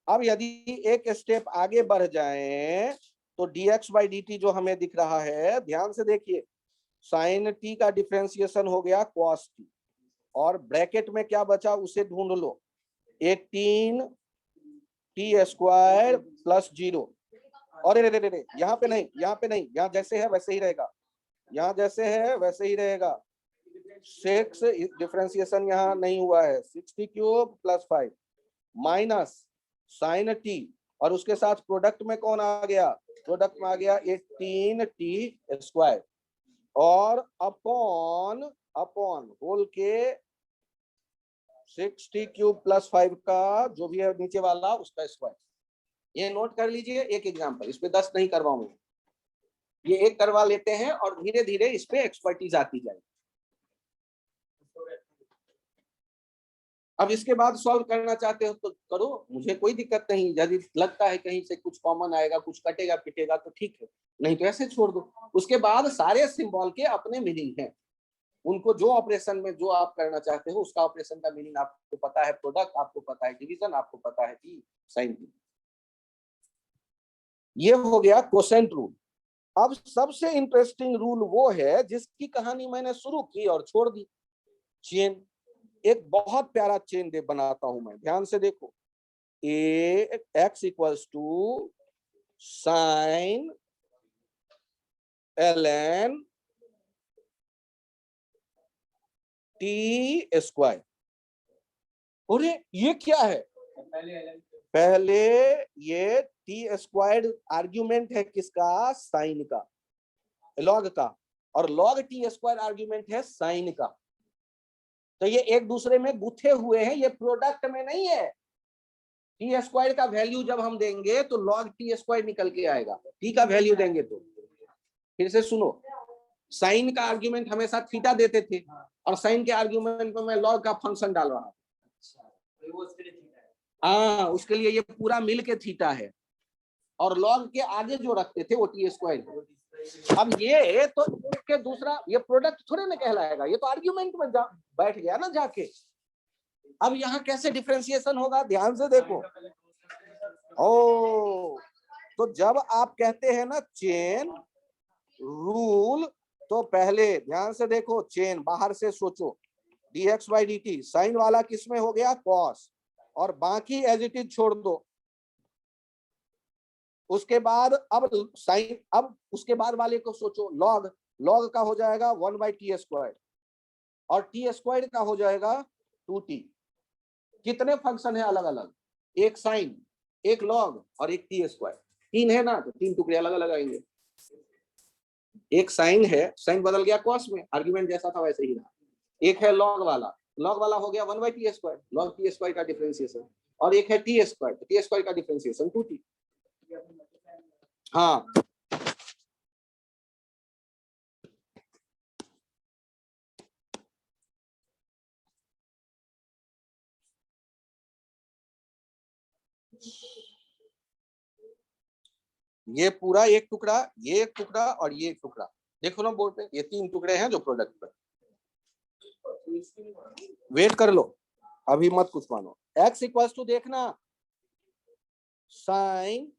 अब यदि एक स्टेप आगे बढ़ जाएं तो dx बाई डी टी जो हमें दिख रहा है, ध्यान से देखिए, साइन t का डिफरेंशिएशन हो गया cos t, और ब्रैकेट में क्या बचा उसे ढूंढ लो, 18t स्क्वायर प्लस 0, और यहाँ पे नहीं, यहाँ पे नहीं, यहाँ जैसे है वैसे ही रहेगा, यहाँ जैसे है वैसे ही रहेगा, 6 डिफरेंशिएशन यहाँ नहीं हुआ है, 6t cube plus 5 minus sine t, और उसके साथ प्रोडक्ट में कौन आ गया, प्रोडक्ट में आ गया 18t² और अपॉन होल के 60³ + 5 का जो भी है नीचे वाला उसका स्क्वायर। ये नोट कर लीजिए, एक एग्जांपल, इस पे 10 नहीं करवाऊंगा, ये एक करवा लेते हैं और धीरे धीरे इस पे एक्सपर्टीज आती जाएगी। अब इसके बाद सॉल्व करना चाहते हो तो करो, मुझे कोई दिक्कत नहीं। यदि लगता है कहीं से कुछ कॉमन आएगा, कुछ कटेगा पिटेगा तो ठीक है, नहीं तो ऐसे छोड़ दो। उसके बाद सारे सिंबल के अपने मीनिंग हैं, उनको जो ऑपरेशन में जो आप करना चाहते हो उसका ऑपरेशन का मीनिंग आपको पता है, प्रोडक्ट आपको पता है, डिवीजन आपको पता है, टी साइन टी। ये हो गया कोसेंट रूल। अब सबसे इंटरेस्टिंग रूल वो है जिसकी कहानी मैंने शुरू की और छोड़ दी, चेन। एक बहुत प्यारा चेन दे बनाता हूं मैं, ध्यान से देखो। x = sin ln t²। अरे ये क्या है, पहले ये t² आर्ग्यूमेंट है किसका, साइन का, लॉग का, और log t² आर्ग्यूमेंट है साइन का। तो ये एक दूसरे में गुथे हुए हैं, ये प्रोडक्ट में नहीं है। t² का वैल्यू जब हम देंगे तो log t² निकल के आएगा, t का वैल्यू देंगे तो। फिर से सुनो, साइन का आर्ग्यूमेंट हमेशा थीटा देते थे और साइन के आर्ग्यूमेंट में मैं लॉग का फंक्शन डाल रहा हूं। हाँ, उसके लिए ये पूरा मिल के थीटा है, और लॉग के आगे जो रखते थे वो t²। अब ये तो एक के दूसरा, ये प्रोडक्ट थोड़े ना कहलाएगा, ये तो आर्ग्यूमेंट में बैठ गया ना जाके। अब यहाँ कैसे डिफरेंशिएशन होगा, ध्यान से देखो। ओ, तो जब आप कहते हैं ना चेन रूल, तो पहले ध्यान से देखो, चेन बाहर से सोचो, dx/dt साइन वाला किसमें हो गया, कॉस, और बाकी एज इट इज छोड़ दो। उसके बाद अब साइन, अब उसके बाद वाले को सोचो, लॉग का हो जाएगा 1/t², और t² का हो जाएगा 2t। कितने फंक्शन है अलग अलग, एक साइन, एक लॉग और एक t²। 3 है ना, तो 3 टुकड़े अलग अलग आएंगे। एक साइन है, साइन बदल गया कॉस में, आर्ग्यूमेंट जैसा था वैसे ही रहा। एक है लॉग वाला हो गया 1/t², लॉग t² का डिफरेंशिएशन, और एक है t², तो t² का डिफरेंशिएशन 2t। हाँ, ये पूरा एक टुकड़ा, ये एक टुकड़ा और ये एक टुकड़ा, देखो ना बोर्ड पे, ये 3 टुकड़े हैं जो प्रोडक्ट पर। वेट कर लो, अभी मत कुछ मानो। x देखना, साइन,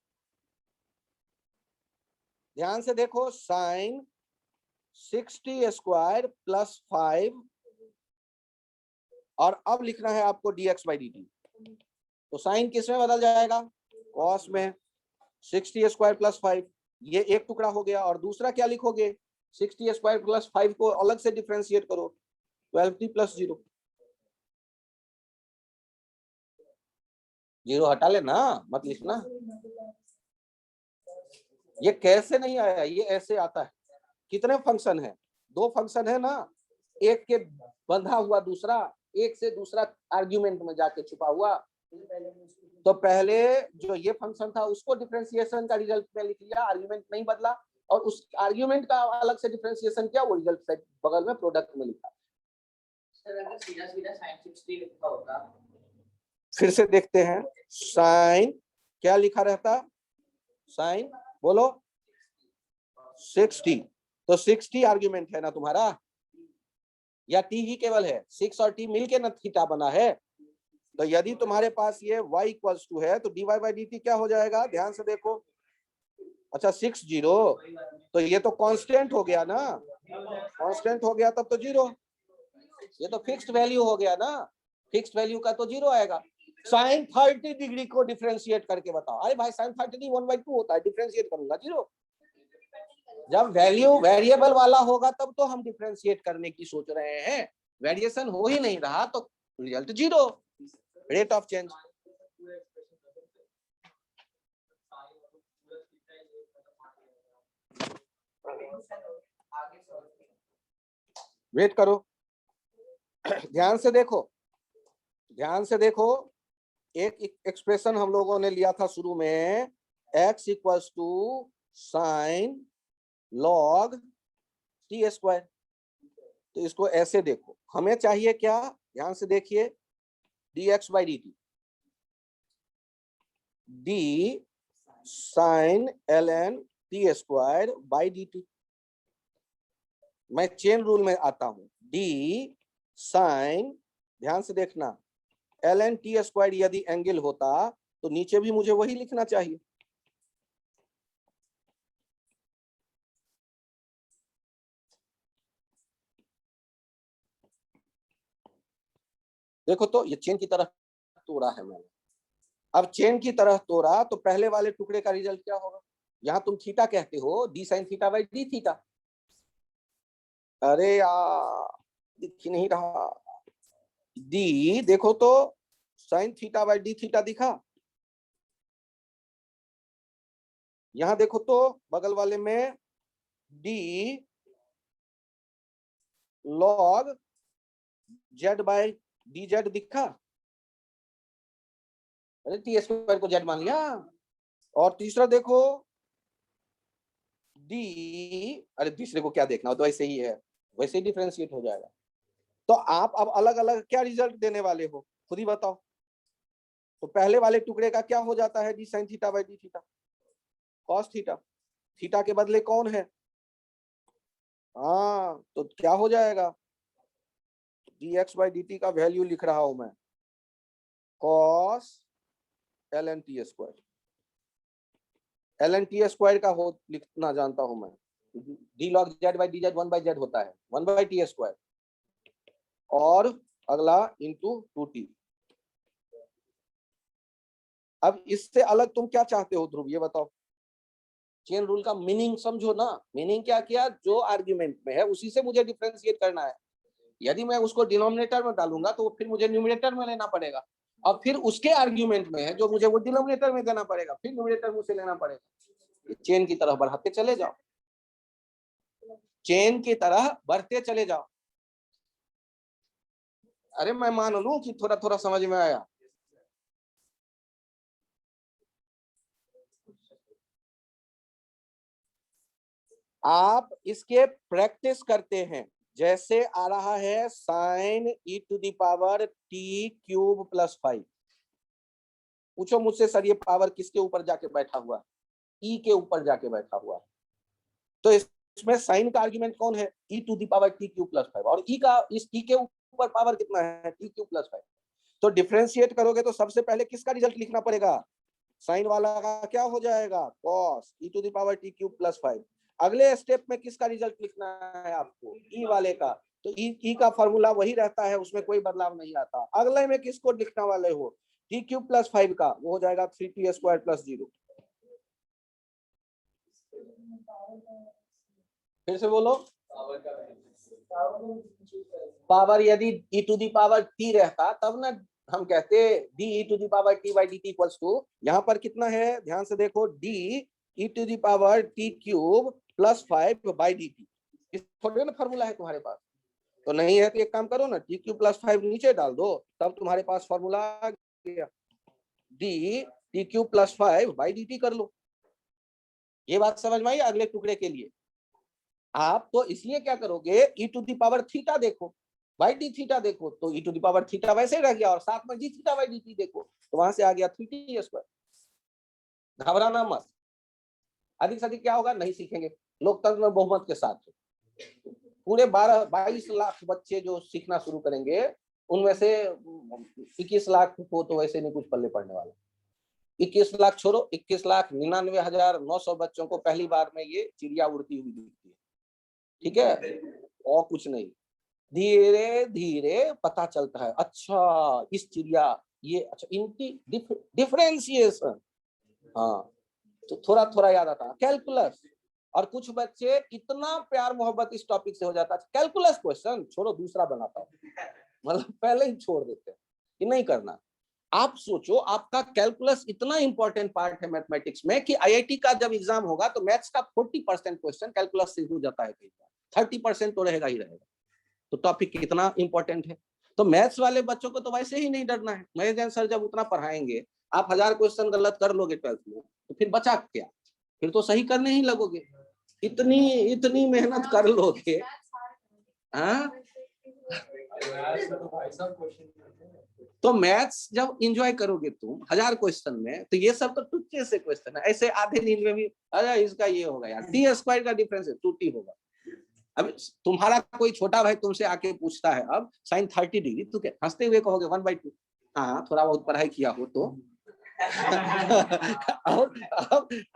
ध्यान से देखो, साइन 60² + 5, और अब लिखना है आपको dx/dt। तो साइन किस में बदल जाएगा, कॉस में, 60² + 5, ये एक टुकड़ा हो गया। और दूसरा क्या लिखोगे, 60² + 5 को अलग से डिफरेंशिएट करो, 12t + 0। 0 हटा लेना, मत लिखना। ये कैसे नहीं आया, ये ऐसे आता है। कितने फंक्शन है, 2 फंक्शन है ना, एक के बंधा हुआ दूसरा, एक से दूसरा आर्ग्यूमेंट में जाके छुपा हुआ। तो पहले जो ये फंक्शन था उसको डिफरेंशिएशन का रिजल्ट में लिख लिया, आर्ग्यूमेंट नहीं बदला, और उस आर्ग्यूमेंट का अलग से डिफरेंशिएशन किया, वो रिजल्ट से बगल में प्रोडक्ट में लिखा। सीधा सीधा sin 60 लिखा होता। फिर से देखते हैं, साइन क्या लिखा रहता, साइन बोलो 60, तो 60 आर्ग्यूमेंट है ना तुम्हारा, या t ही केवल है, 6 और t मिलके ना थीटा बना है। तो यदि तुम्हारे पास ये y = है तो dy/dt क्या हो जाएगा, ध्यान से देखो। अच्छा 60, तो ये तो कांस्टेंट हो गया ना, कांस्टेंट हो गया तब तो 0, ये तो फिक्स्ड वैल्यू हो गया ना, फिक्स्ड वैल्यू का तो 0 आएगा। sin 30 डिग्री को डिफरेंशिएट करके बताओ, अरे भाई sin 30 1/2 होता है, डिफरेंशिएट करूंगा 0। जब वैल्यू वेरिएबल वाला होगा तब तो हम डिफरेंशिएट करने की सोच रहे हैं, वेरिएशन हो ही नहीं रहा तो result 0, rate of change. Wait करो, ध्यान से देखो, ध्यान से देखो। एक एक्सप्रेशन हम लोगों ने लिया था शुरू में, x equals to sine log t square. तो इसको ऐसे देखो, हमें चाहिए क्या, ध्यान से देखिए, dx by d t, d sine ln t square by d t. मैं चेन रूल में आता हूं, डी साइन, ध्यान से देखना, ln टी स्क्वायर यदि एंगल होता तो नीचे भी मुझे वही लिखना चाहिए। देखो तो ये चेन की तरह तोड़ा है मैंने। अब चेन की तरह तोड़ा तो पहले वाले टुकड़े का रिजल्ट क्या होगा, यहां तुम थीटा कहते हो, D sine theta by D theta. अरे यार दिख ही नहीं रहा, डी देखो तो sine theta by D theta दिखा, यहां देखो तो बगल वाले में D log Z by D Z दिखा। अरे टी स्क्वायर को जेड मान लिया। और तीसरा देखो डी, अरे तीसरे को क्या देखना हो, तो ऐसे ही है, वैसे ही डिफरेंशिएट हो जाएगा। तो आप अब अलग अलग क्या रिजल्ट देने वाले हो, खुद ही बताओ। तो पहले वाले टुकड़े का क्या हो जाता है, D sine theta by D theta, cos theta, theta के बदले कौन है, हाँ तो क्या हो जाएगा, d x by d T का वैल्यू लिख रहा हूं मैं, cos ln t square, ln t square का हो लिखना जानता हूं मैं, D log Z by D Z 1 by Z होता है, 1 बाई टी स्क्वायर, और अगला इंटू 2t। अब इससे अलग तुम क्या चाहते हो ध्रुव, ये बताओ। चेन रूल का मीनिंग समझो ना, मीनिंग क्या किया, जो आर्ग्यूमेंट में है उसी से मुझे डिफरेंशिएट करना है। यदि मैं उसको डिनोमिनेटर में डालूंगा तो फिर मुझे न्यूमरेटर में लेना पड़ेगा, और फिर उसके आर्ग्यूमेंट में है जो मुझे वो डिनोमिनेटर में देना पड़ेगा, फिर न्यूमरेटर मुझसे लेना पड़ेगा। चेन की तरह बढ़ाते चले जाओ, चेन की तरह बढ़ते चले जाओ। अरे मैं मान लूं कि थोड़ा थोड़ा समझ में आया। आप इसके प्रैक्टिस करते हैं, जैसे आ रहा है sine e to the power t cube plus 5। पूछो मुझसे सर ये पावर किसके ऊपर जाके बैठा हुआ, ई के ऊपर जाके बैठा हुआ। तो इसमें साइन का आर्गुमेंट कौन है, e to the power t cube plus 5, और ई का, इस ई के ऊपर पावर कितना है, टी क्यूब प्लस 5। तो डिफरेंशिएट करोगे तो सबसे पहले किसका रिजल्ट लिखना पड़ेगा, साइन वाला का क्या हो जाएगा, cos e to the power t cube plus 5। अगले स्टेप में किसका रिजल्ट लिखना है आपको, ई वाले का। तो ई का फॉर्मूला वही रहता है, उसमें कोई बदलाव नहीं आता। अगले में किसको लिखने वाले हो, टी क्यूब प्लस 5 का, वो हो जाएगा 3t स्क्वायर प्लस 0। फिर से बोलो, पावर यदि e to the power t रहता तब ना हम कहते d e to the power t by d t equals to, यहाँ पर कितना है ध्यान से देखो, d e to the power t cube plus 5 by d t. इस थोड़े ना फॉर्मूला है तुम्हारे पास, तो नहीं है तो एक काम करो ना, टी क्यूब प्लस 5 नीचे डाल दो, तब तुम्हारे पास फॉर्मूला आ गया, D T cube plus 5 by d T कर लो। ये बात समझ में आई। अगले टुकड़े के लिए आप तो इसलिए क्या करोगे, ई टू दी पावर थीटा देखो बाई डी थीटा देखो, तो ई टू दी पावर थीटा वैसे ही रह गया, और साथ में D theta by d T देखो, तो वहां से आ गया 3t स्क्वायर। घबराना मत, अधिक से अधिक क्या होगा नहीं सीखेंगे, लोकतंत्र में बहुमत के साथ पूरे 22 लाख बच्चे जो सीखना शुरू करेंगे, उनमें से 21 लाख को तो वैसे नहीं कुछ पल्ले पड़ने वाला। 21 लाख छोड़ो, 21,99,900 बच्चों को पहली बार में ये चिड़िया उड़ती हुई दिखती है, ठीक है, और कुछ नहीं। धीरे धीरे पता चलता है, अच्छा इस चिड़िया ये, अच्छा इनकी डिफरेंशिएशन, हाँ तो थोड़ा थोड़ा याद आता है, कैलकुलस। और कुछ बच्चे इतना प्यार मोहब्बत इस टॉपिक से हो जाता है, कैलकुलस क्वेश्चन छोड़ो दूसरा बनाता हूँ, मतलब पहले ही छोड़ देते हैं कि नहीं करना। आप सोचो, आपका कैलकुलस इतना इंपॉर्टेंट पार्ट है मैथमेटिक्स में कि आईआईटी का जब एग्जाम होगा तो मैथ्स का 40% क्वेश्चन कैलकुलस से हो जाता है, कई बार 30% तो रहेगा ही रहेगा। तो टॉपिक कितना इंपॉर्टेंट है। तो मैथ्स वाले बच्चों को तो वैसे ही नहीं डरना है। महेश जैन सर जब उतना पढ़ाएंगे, आप 1000 क्वेश्चन गलत कर लोगे 12th में, तो फिर बचा क्या? फिर तो सही करने ही लगोगे। इतनी मेहनत कर लोगे। हाँ, तो मैथ्स जब एंजॉय करोगे तुम 1000 क्वेश्चन में, तो ये सब तो टुच्चे से क्वेश्चन है। ऐसे आधे नींद में भी अरे इसका ये होगा यार, टी स्क्वायर का डिफरेंस है, 2t होगा। अब तुम्हारा कोई छोटा भाई तुमसे आके पूछता है अब sin 30 डिग्री, तो क्या हंसते हुए कहोगे 1/2? हाँ, थोड़ा बहुत पढ़ाई किया हो तो।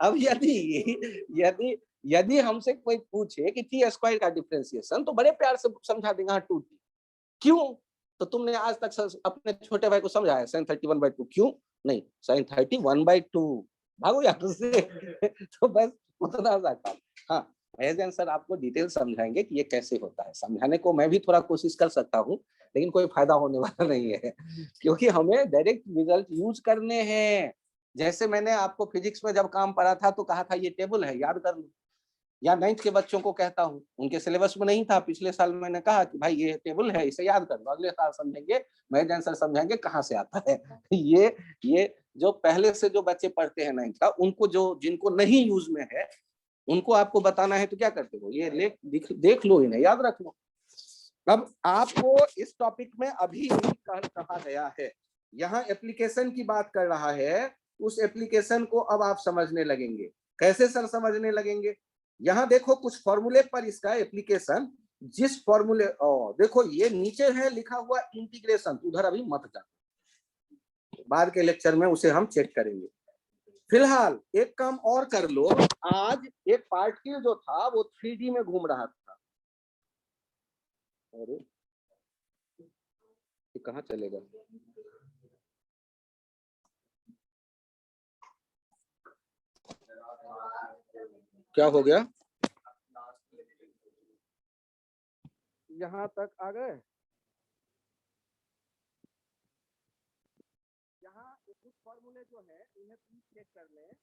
अब यदि यदि हमसे कोई पूछे कि टी स्क्वायर का डिफरेंशिएशन, तो बड़े प्यार से समझा देंगे हाँ 2t। क्यों? तो तुमने आज तक अपने छोटे भाई को समझाया sin 30 1/2? क्यों नहीं, sin 30 1/2। भागो यहाँ से। तो बस उतना सा काम। हाँ, महेश सर आपको डिटेल समझाएंगे कि ये कैसे होता है। समझाने को मैं भी थोड़ा कोशिश कर सकता हूँ, लेकिन कोई फायदा होने वाला नहीं है, क्योंकि हमें डायरेक्ट रिजल्ट यूज करने हैं। जैसे मैंने आपको फिजिक्स में जब काम पढ़ा था तो कहा था ये टेबल है, याद कर लो। या 9th के बच्चों को कहता हूँ, उनके सिलेबस में नहीं था, पिछले साल मैंने कहा कि भाई ये टेबल है, इसे याद कर लो, अगले साल समझेंगे, महेश सर समझाएंगे कहाँ से आता है। ये जो पहले से जो बच्चे पढ़ते हैं 9th का, उनको जो जिनको नहीं यूज में है, उनको आपको बताना है तो क्या करते हो, ये देख लो, इन्हें याद रख लो। अब आपको इस टॉपिक में अभी कहा गया है, यहाँ एप्लीकेशन की बात कर रहा है, उस एप्लीकेशन को अब आप समझने लगेंगे। कैसे सर समझने लगेंगे? यहाँ देखो कुछ फॉर्मूले पर इसका एप्लीकेशन, जिस फॉर्मूले देखो ये नीचे है लिखा हुआ इंटीग्रेशन, उधर अभी मत जा, बाद के लेक्चर में उसे हम चेक करेंगे। फिलहाल एक काम और कर लो, आज एक पार्टिकल जो था वो 3D में घूम रहा था। अरे कहाँ चलेगा? क्या हो गया? यहाँ तक आ गए? यहाँ कुछ फॉर्मूले जो है इन्हें प्लीज चेक कर लें।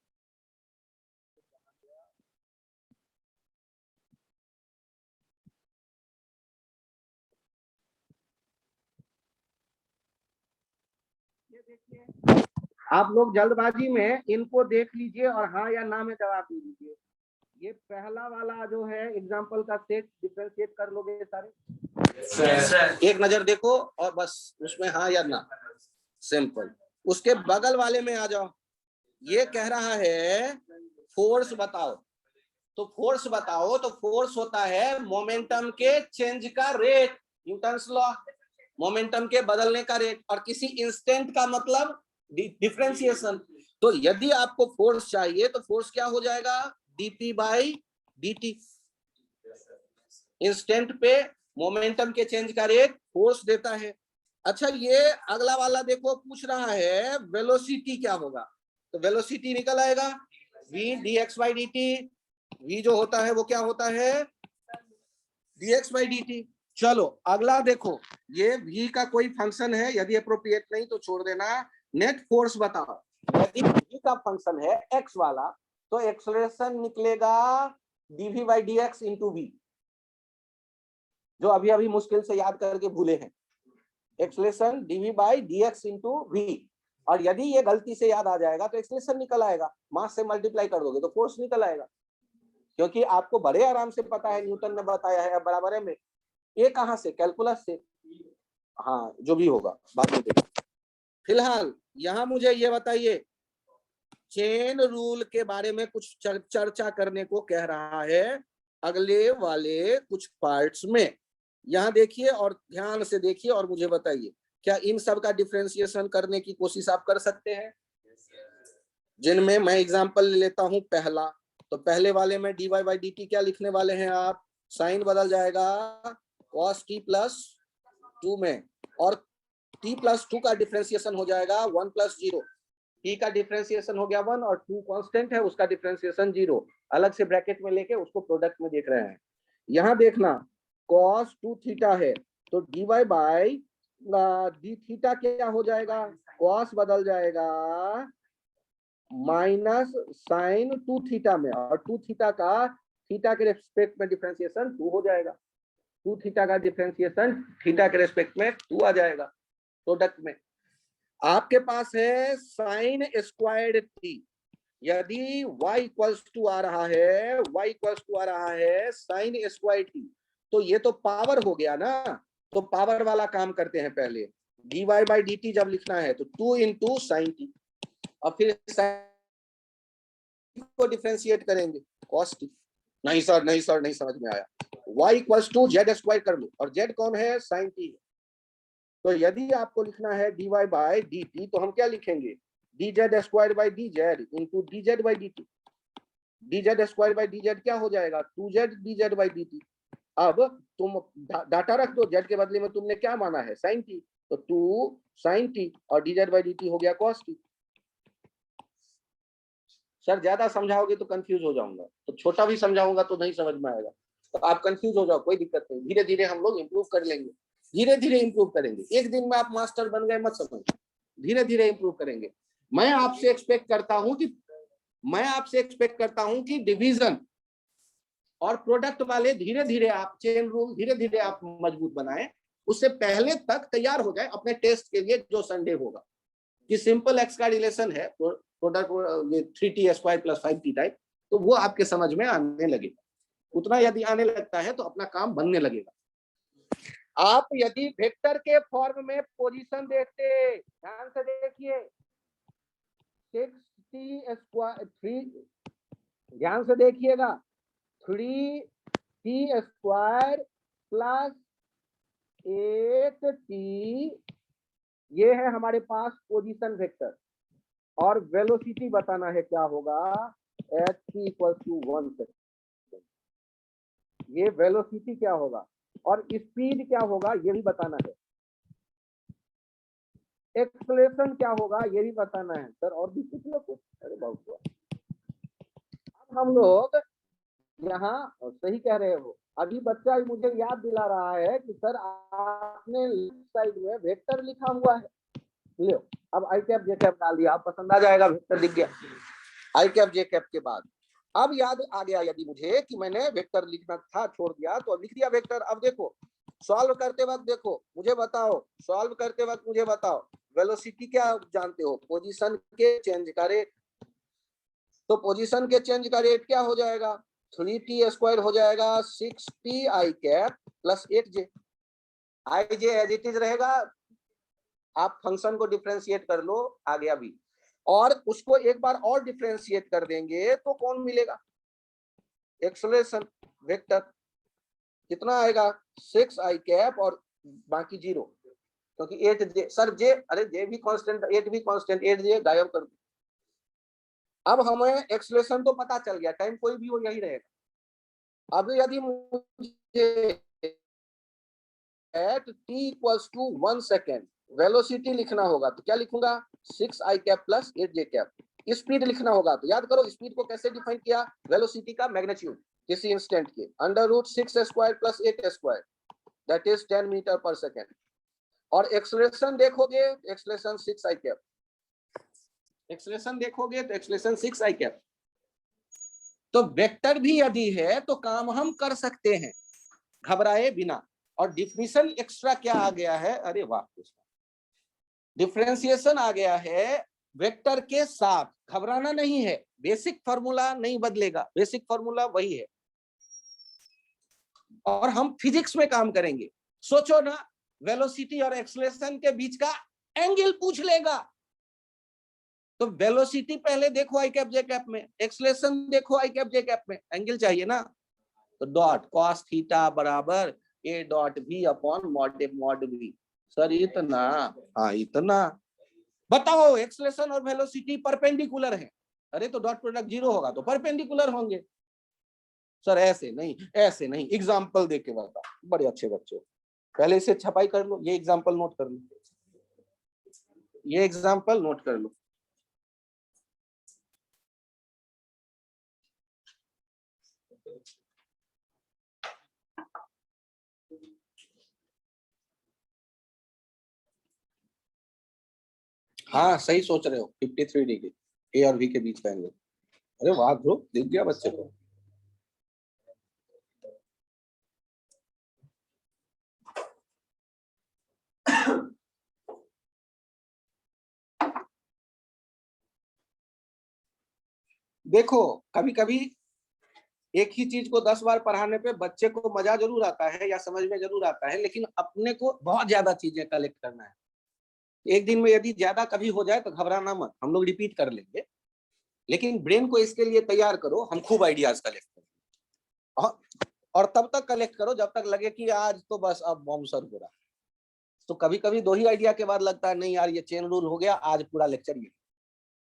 ये देखिए, आप लोग जल्दबाजी में इनको देख लीजिए और हाँ या ना में जवाब दे दीजिए। ये पहला वाला जो है एग्जाम्पल का सेट डिफरेंशिएट कर लोगे सारे? एक नजर देखो और बस उसमें हाँ या ना, सिंपल। उसके बगल वाले में आ जाओ, ये कह रहा है फोर्स बताओ। तो फोर्स बताओ, तो फोर्स होता है मोमेंटम के चेंज का रेट, न्यूटन्स लॉ, मोमेंटम के बदलने का रेट, और किसी इंस्टेंट का मतलब डिफरेंशिएशन। तो यदि आपको फोर्स चाहिए तो फोर्स क्या हो जाएगा? dp/dt। इंस्टेंट पे मोमेंटम के चेंज का रेट फोर्स देता है। अच्छा, ये अगला वाला देखो, पूछ रहा है वेलोसिटी क्या होगा। तो वेलोसिटी निकल आएगा v dx/dt। v जो होता है वो क्या होता है? dx/dt। चलो अगला देखो, ये v का कोई फंक्शन है, यदि अप्रोप्रिएट नहीं तो छोड़ देना। नेट फोर्स बताओ। यदि v का फंक्शन है x वाला, तो एक्सेलरेशन निकलेगा dv/dx इंटू v, जो अभी अभी मुश्किल से याद करके भूले हैं। एक्सेलरेशन dv/dx इंटू v, और यदि ये गलती से याद आ जाएगा तो एक्सेलरेशन निकल आएगा, मास से मल्टीप्लाई कर दोगे तो फोर्स निकल आएगा, क्योंकि आपको बड़े आराम से पता है, न्यूटन ने बताया है बराबर है में। ये कहां से? कैलकुलस से। हाँ, जो भी होगा बाद में देखिए। फिलहाल यहाँ मुझे ये बताइए, चेन रूल के बारे में कुछ चर्चा करने को कह रहा है अगले वाले कुछ पार्ट्स में। यहाँ देखिए और ध्यान से देखिए और मुझे बताइए, क्या इन सब का डिफरेंशिएशन करने की कोशिश आप कर सकते हैं? जिनमें मैं एग्जांपल लेता हूं पहला, तो पहले वाले में dy/dt क्या लिखने वाले हैं आप? साइन बदल जाएगा cos t + 2 में, और t + 2 का डिफरेंशिएशन हो जाएगा 1 + 0। t का डिफरेंशिएशन हो गया 1 और 2 कांस्टेंट है, उसका डिफरेंशिएशन 0। अलग से ब्रैकेट में लेके उसको प्रोडक्ट में देख रहे हैं। यहाँ देखना cos 2 थीटा है, तो dy/d थीटा क्या हो जाएगा? कॉस बदल जाएगा माइनस साइन 2 थीटा में, और 2 थीटा का थीटा के रेस्पेक्ट में डिफरेंशिएशन 2 हो जाएगा। 2 थीटा का डिफरेंशिएशन थीटा के रेस्पेक्ट में 2 आ जाएगा प्रोडक्ट में। आपके पास है साइन स्क्वायर्ड टी, यदि y इक्वल्स टू आ रहा है, y इक्वल्स टू आ रहा है साइन स्क्वायर टी, तो ये तो पावर हो गया ना, तो पावर वाला काम करते हैं पहले। dy बाई dt जब लिखना है तो 2 इंटू साइन टी, और फिर साइन को डिफरेंशिएट करेंगे कॉस टी। नहीं सर नहीं सर नहीं समझ में आया। y equals to z square कर लो, और z कौन है, साइन टी। तो यदि आपको लिखना है dy बाई dt, तो हम क्या लिखेंगे, dz square by dz into dz by dt। dz square by dz क्या हो जाएगा, 2z dz बाई dt। अब तुम डाटा रख दो, z के बदले में तुमने क्या माना है, साइन टी, तो 2 साइन टी और dz बाई dt हो गया कॉस टी। सर ज्यादा समझाओगे तो कंफ्यूज हो जाऊंगा, तो छोटा भी समझाऊंगा तो नहीं समझ में आएगा, तो आप कंफ्यूज हो जाओ, कोई दिक्कत नहीं, धीरे धीरे हम लोग इंप्रूव कर लेंगे, धीरे धीरे इंप्रूव करेंगे। एक दिन में आप मास्टर बन गए मत समझ, धीरे धीरे इंप्रूव करेंगे। मैं आपसे एक्सपेक्ट करता हूं कि डिवीजन और प्रोडक्ट वाले धीरे धीरे आप चेन रूल धीरे धीरे आप मजबूत बनाएं, उससे पहले तक तैयार हो जाए अपने टेस्ट के लिए जो संडे होगा। कि सिंपल एक्स का रिलेशन है product 3t square plus 5t type, तो वो आपके समझ में आने लगेगा। उतना यदि आने लगता है तो अपना काम बनने लगेगा। आप यदि वेक्टर के फॉर्म में पोजीशन देखते, ध्यान से देखिए, 6t स्क्वायर 3, ध्यान से देखिएगा, 3t स्क्वायर प्लस 8t, ये है हमारे पास पोजीशन वेक्टर, और वेलोसिटी बताना है क्या होगा, h इक्वल टू 1 सेकेंड, ये वेलोसिटी क्या होगा, और स्पीड क्या होगा ये भी बताना है, एक्सेलरेशन क्या होगा ये भी बताना है। सर और भी कुछ लोग, अरे बहुत हुआ। अब हम लोग यहाँ सही कह रहे हो, अभी बच्चा मुझे याद दिला रहा है कि सर आपने लेफ्ट साइड में वेक्टर लिखा हुआ है, लो अब आई कैप जे कैप डाल दिया, आप पसंद आ जाएगा, वेक्टर दिख गया आई कैप जे कैप के बाद। अब याद आ गया यदि मुझे कि मैंने वेक्टर लिखना था छोड़ दिया, तो अब लिख दिया वेक्टर। अब देखो सॉल्व करते वक्त, देखो मुझे बताओ, सॉल्व करते वक्त मुझे बताओ, वेलोसिटी क्या जानते हो, पोजीशन के चेंज का रेट, तो पोजीशन के चेंज का रेट क्या हो जाएगा, 3t स्क्वायर हो जाएगा 6t i cap plus 8j, i j as it is रहेगा, आप फंक्शन को डिफरेंशिएट कर लो, आ गया भी, और उसको एक बार और डिफरेंशिएट कर देंगे तो कौन मिलेगा, एक्सेलरेशन वेक्टर कितना आएगा, 6 आई कैप और बाकी 0, क्योंकि 8j, सर जे, अरे जे भी कांस्टेंट, 8 भी कांस्टेंट, 8j गायब कर दो। अब हमें एक्सेलरेशन तो पता चल गया, टाइम कोई भी हो यही रहेगा। अब यदि मुझे at t equals to 1 second velocity लिखना होगा तो क्या लिखूंगा, 6 i cap plus 8j cap. Speed लिखना होगा तो याद करो स्पीड को कैसे डिफाइन किया, वेलोसिटी का मैग्नीट्यूड किसी इंस्टेंट के, under root 6 square plus 8 square that is 10 metre per second. और एक्सेलरेशन देखोगे, एक्सेलरेशन 6 आई कैप, एक्सेलरेशन देखोगे तो एक्सेलरेशन 6 आई कैप। तो वेक्टर भी यदि है तो काम हम कर सकते हैं घबराए बिना। और डिफिनेशन एक्स्ट्रा क्या आ गया है, अरे वाह, डिफरेंशिएशन आ गया है वेक्टर के साथ, घबराना नहीं है, बेसिक फार्मूला नहीं बदलेगा, बेसिक फार्मूला वही है, और हम फिजिक्स में काम करेंगे। सोचो ना, वेलोसिटी और एक्सेलरेशन के बीच का एंगल पूछ लेगा, तो वेलोसिटी पहले देखो आई कैप जे कैप में, एक्सेलरेशन देखो आई कैप जे कैप में, एंगल चाहिए ना, तो डॉट कॉस थीटा बराबर a dot v upon mod v। Sir इतना, हाँ इतना, बताओ एक्सेलरेशन और वेलोसिटी परपेंडिकुलर है, अरे तो डॉट प्रोडक्ट 0 होगा तो परपेंडिकुलर होंगे। सर ऐसे नहीं, ऐसे नहीं, एग्जांपल देके बता, बड़े अच्छे बच्चे, पहले इसे छपाई कर लो, ये एग्जांपल नोट कर लो, ये एग्जांपल नोट कर लो। हाँ सही सोच रहे हो, 53 डिग्री ए और बी के बीच का एंगल। अरे वाह ब्रो, दिख गया बच्चे को। देखो कभी कभी एक ही चीज को 10 बार पढ़ाने पे बच्चे को मजा जरूर आता है या समझ में जरूर आता है, लेकिन अपने को बहुत ज्यादा चीजें कलेक्ट करना है। एक दिन में यदि ज्यादा कभी हो जाए तो घबराना मत, हम लोग रिपीट कर लेंगे, लेकिन ब्रेन को इसके लिए तैयार करो, हम खूब आइडियाज कलेक्ट करें। और तब तक कलेक्ट करो जब तक लगे कि आज तो बस अब बॉम्ब सर हो रहा। तो कभी कभी 2 ही आइडिया के बाद लगता है नहीं यार ये चेन रूल हो गया, आज पूरा लेक्चर ये,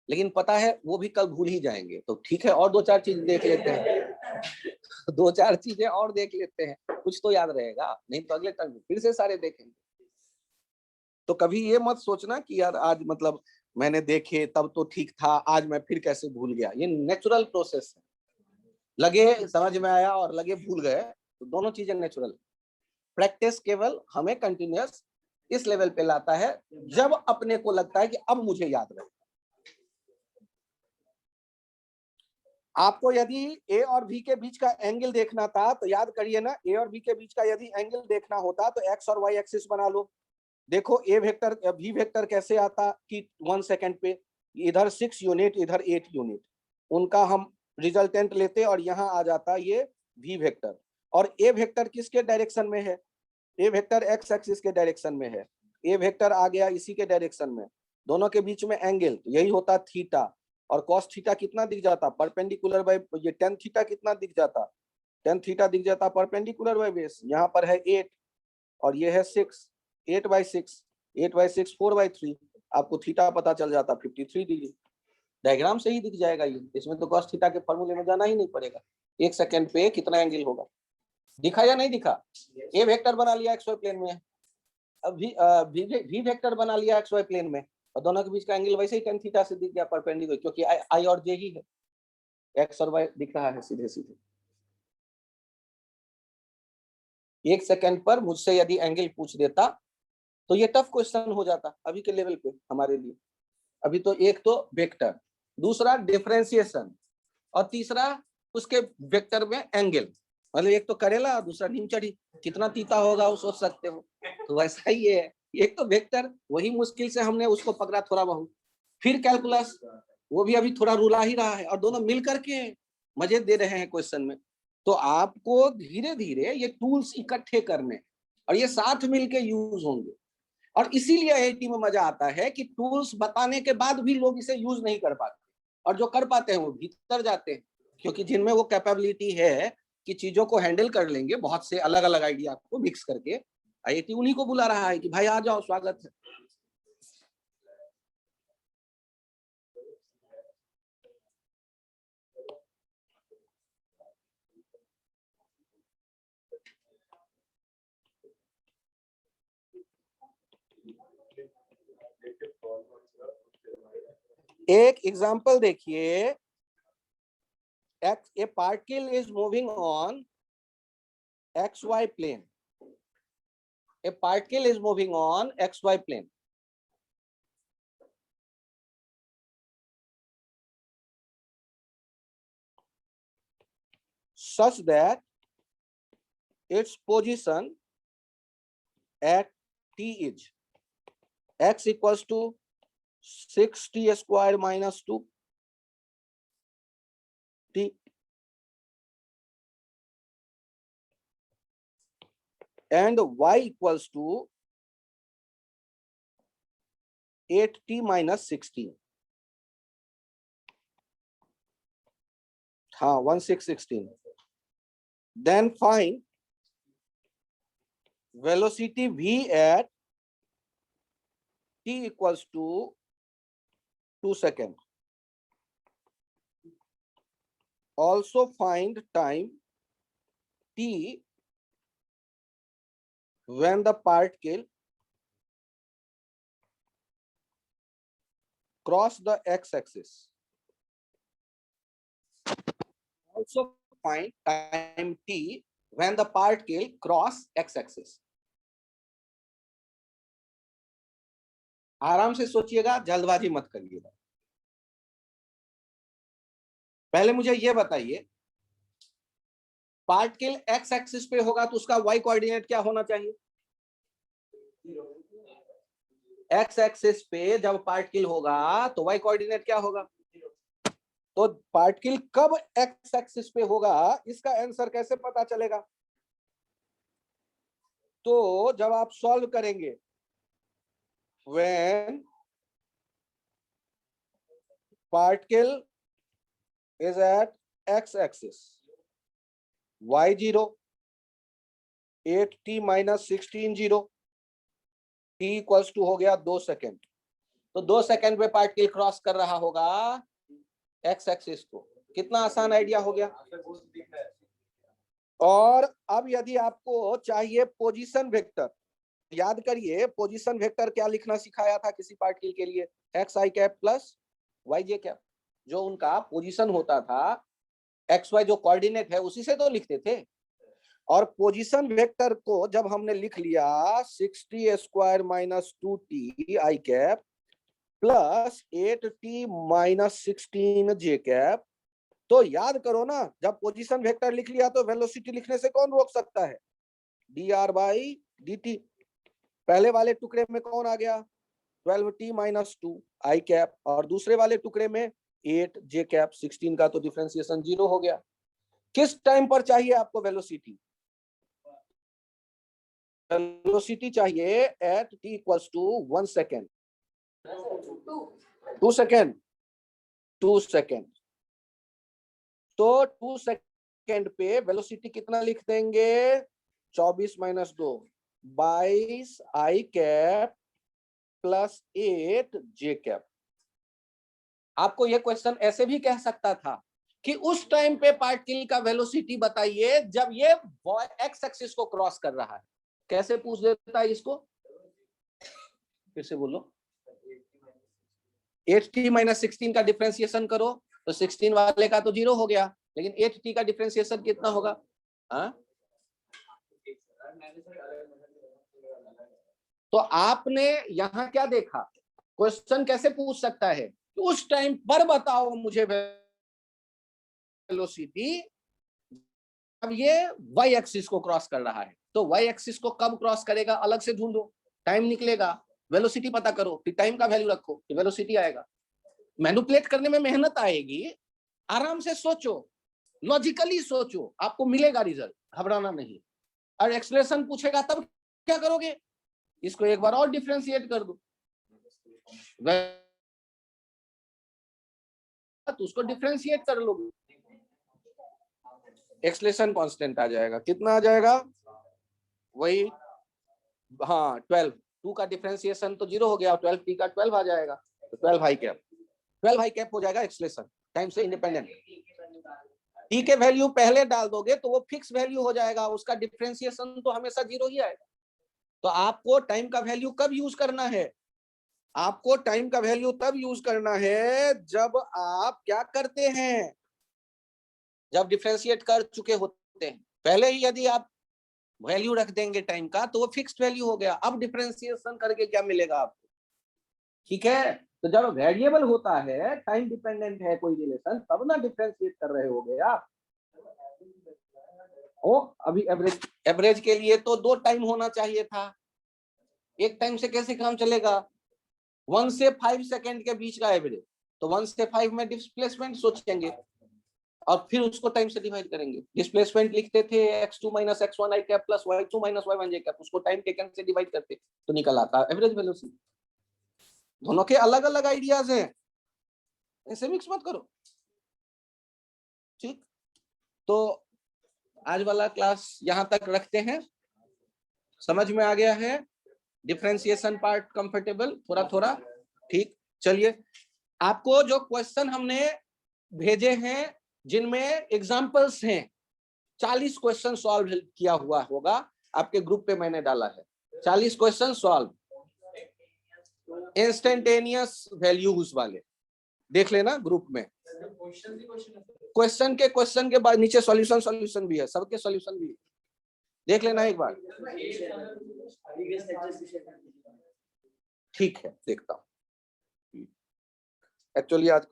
लेकिन पता है वो भी कल भूल ही जाएंगे। तो ठीक है, और 2-4 चीज देख लेते हैं। 2-4 चीजें और देख लेते हैं, कुछ तो याद रहेगा, नहीं तो अगले टर्म फिर से सारे देखेंगे। तो कभी ये मत सोचना कि यार आज मतलब मैंने देखे तब तो ठीक था, आज मैं फिर कैसे भूल गया। ये नेचुरल प्रोसेस है, लगे समझ में आया और लगे भूल गए, तो दोनों चीजें नेचुरल। प्रैक्टिस केवल हमें कंटिन्यूअस इस लेवल पे लाता है जब अपने को लगता है कि अब मुझे याद रहे। आपको यदि ए और बी के बीच का एंगल देखना था तो याद करिए ना, ए और बी के बीच का यदि एंगल देखना होता तो एक्स और वाई एक्सिस बना लो। देखो ए वेक्टर बी वेक्टर कैसे आता कि 1 सेकंड पे इधर 6 यूनिट इधर 8 यूनिट, उनका हम रिजल्टेंट लेते और यहाँ आ जाता ये वी वेक्टर। और ए वेक्टर किसके डायरेक्शन में है, ए वेक्टर एक्स एक्सिस के डायरेक्शन में है, ए वेक्टर आ गया इसी के डायरेक्शन में। दोनों के बीच में एंगल तो यही होता थीटा, और कॉस थीटा कितना दिख जाता परपेंडिकुलर बाय ये टेन थीटा कितना दिख जाता, टेन थीटा दिख जाता परपेंडिकुलर बाय बेस। यहाँ पर है 8 और ये है 6, 8/6, 8/6 4/3, आपको थीटा पता चल जाता 53 डिग्री। डायग्राम से ही दिख जाएगा ये, इसमें तो कॉस थीटा के फॉर्मूले में जाना ही नहीं पड़ेगा। 1 सेकंड पे कितना एंगल होगा, दिखा या नहीं दिखा। ए वेक्टर बना लिया एक्स वाई प्लेन में, अब वी वेक्टर बना लिया एक्स वाई प्लेन में, और दोनों के बीच का एंगल वैसे ही tan थीटा से दिख गया परपेंडिकुलर, क्योंकि आई और जे ही है, एक्स और वाई दिख रहा है सीधे सीधे। 1 सेकंड पर मुझसे यदि एंगल पूछ देता तो ये टफ क्वेश्चन हो जाता अभी के लेवल पे हमारे लिए। अभी तो एक तो वेक्टर, दूसरा डिफरेंशिएशन, और तीसरा उसके वेक्टर में एंगल। मतलब एक तो करेला, दूसरा नीम चढ़ी, कितना तीता होगा वो सोच सकते हो। तो वैसा ही है, एक तो वेक्टर वही मुश्किल से हमने उसको पकड़ा थोड़ा बहुत, फिर कैलकुलस वो भी अभी थोड़ा रुला ही रहा है, और दोनों मिल करके मजे दे रहे हैं क्वेश्चन में। तो आपको धीरे धीरे ये टूल्स इकट्ठे करने और ये साथ मिलके यूज होंगे। और इसीलिए आईआईटी में मजा आता है कि टूल्स बताने के बाद भी लोग इसे यूज नहीं कर पाते, और जो कर पाते हैं वो भीतर जाते हैं, क्योंकि जिनमें वो कैपेबिलिटी है कि चीजों को हैंडल कर लेंगे बहुत से अलग अलग आइडिया को मिक्स करके, आईआईटी उन्हीं को बुला रहा है कि भाई आ जाओ, स्वागत है। एक एग्जांपल देखिए, a particle is moving on xy plane, a particle is moving on xy plane, such that its position at t is x equals to 6t square minus 2t and y equals to 8t minus 16. हाँ 1616. Then find velocity v at t equals to 2 seconds. Also find time t when the particle cross the x-axis. Also find time t when the particle cross x-axis. आराम से सोचिएगा, जल्दबाजी मत करिएगा। पहले मुझे ये बताइए, पार्टिकल एक्स एक्सिस पे होगा तो उसका वाई कोऑर्डिनेट क्या होना चाहिए? एक्स एक्सिस पे जब पार्टिकल होगा तो वाई कोऑर्डिनेट क्या होगा? तो पार्टिकल कब एक्स एक्सिस पे होगा, इसका आंसर कैसे पता चलेगा? तो जब आप सॉल्व करेंगे, when particle is at x axis, y0 8t माइनस 16 0, t इक्वल्स टू हो गया 2 सेकेंड। तो 2 सेकेंड में पार्टिकल क्रॉस कर रहा होगा एक्स एक्सिस को। कितना आसान आइडिया हो गया। और अब यदि आपको चाहिए पोजीशन वेक्टर, याद करिए पोजीशन वेक्टर क्या लिखना सिखाया था किसी पार्टिकल के लिए? एक्स आई कैप प्लस वाई जे कैप, जो उनका पोजीशन होता था, एक्स वाई जो कोऑर्डिनेट है उसी से तो लिखते थे। और पोजीशन वेक्टर को जब हमने लिख लिया 60 स्क्वायर माइनस 2t आई कैप प्लस 8t माइनस 16 जे कैप, तो याद करो ना, जब पोजीशन वेक्टर लिख लिया तो वेलोसिटी लिखने से कौन रोक सकता है? dr by dt। पहले वाले टुकड़े में कौन आ गया? 12t माइनस 2 आई कैप, और दूसरे वाले टुकड़े में 8 जे कैप, 16 का तो डिफरेंशिएशन 0 हो गया। किस टाइम पर चाहिए आपको वेलोसिटी? वेलोसिटी चाहिए at t equals to 1 second, 2 second, 2 second. तो 2 सेकेंड पे वेलोसिटी कितना लिख देंगे? 24 माइनस 2 22 i cap plus 8 j cap. आपको यह क्वेश्चन ऐसे भी कह सकता था कि उस टाइम पे पार्टिकल का वेलोसिटी बताइए जब ये एक्स एक्सिस को क्रॉस कर रहा है। कैसे पूछ देता है इसको? फिर से बोलो। 8t माइनस 16 का डिफरेंशिएशन करो तो 16 वाले का तो 0 हो गया, लेकिन 8t का डिफरेंशिएशन कितना होगा? हाँ, तो आपने यहां क्या देखा? क्वेश्चन कैसे पूछ सकता है कि उस टाइम पर बताओ मुझे वेलोसिटी अब ये वाई एक्सिस को क्रॉस कर रहा है। तो वाई एक्सिस को कब क्रॉस करेगा अलग से ढूंढो, टाइम निकलेगा, वेलोसिटी पता करो, फिर टाइम का वैल्यू रखो, फिर वेलोसिटी आएगा। मैनिपुलेट करने में मेहनत आएगी, आराम से सोचो, लॉजिकली सोचो, आपको मिलेगा रिजल्ट, घबराना नहीं। और एक्सप्रेशन पूछेगा तब क्या करोगे? इसको एक बार और डिफरेंशिएट कर दो, तो उसको डिफरेंशिएट कर लोगे, एक्सलेशन कांस्टेंट आ जाएगा। कितना आ जाएगा? वही, हाँ 12। 2 का डिफरेंशिएशन तो 0 हो गया, 12t का 12 आ जाएगा, तो 12 हाई कैप, 12 हाई कैप हो जाएगा एक्सलेशन, टाइम से इंडिपेंडेंट। टी के वैल्यू पहले डाल दोगे तो वो फिक्स वैल्यू हो जाएगा, उसका डिफरेंशिएशन तो हमेशा 0 ही आएगा। तो आपको टाइम का वैल्यू कब यूज करना है? आपको टाइम का वैल्यू तब यूज करना है जब आप क्या करते हैं? जब डिफरेंशिएट कर चुके होते हैं। पहले ही यदि आप वैल्यू रख देंगे टाइम का तो वो फिक्स्ड वैल्यू हो गया, अब डिफरेंशिएशन करके क्या मिलेगा आपको? ठीक है, तो जब वेरिएबल होता है, टाइम डिपेंडेंट है कोई रिलेशन, तब ना डिफरेंशिएट कर रहे होगे आप। ओ अभी एवरेज के लिए तो 2 टाइम होना चाहिए था, एक टाइम से कैसे काम चलेगा? 1 से 5 सेकेंड के बीच का एवरेज, तो 1 से 5 में डिस्प्लेसमेंट सोचेंगे और फिर उसको टाइम से डिवाइड करेंगे। डिस्प्लेसमेंट लिखते थे x2 minus x1 i cap plus y2 minus y1 j cap, उसको टाइम टेकन से डिवाइड करते तो निकल आता एवरेज वेलोसिटी। दोनों के अलग अलग आइडियाज हैं, ऐसे मिक्स मत करो। ठीक, तो आज वाला क्लास यहां तक रखते हैं। समझ में आ गया है? डिफरेंशिएशन पार्ट कंफर्टेबल थोड़ा थोड़ा? ठीक, चलिए आपको जो क्वेश्चन हमने भेजे हैं जिनमें एग्जांपल्स हैं, 40 क्वेश्चन सॉल्व किया हुआ होगा, आपके ग्रुप पे मैंने डाला है 40 क्वेश्चन सॉल्व, इंस्टेंटेनियस वैल्यूज वाले, देख लेना ग्रुप में। क्वेश्चन के बाद नीचे सॉल्यूशन भी है, सबके सॉल्यूशन भी है, देख लेना एक बार। ठीक है, देखता हूँ। एक्चुअली आज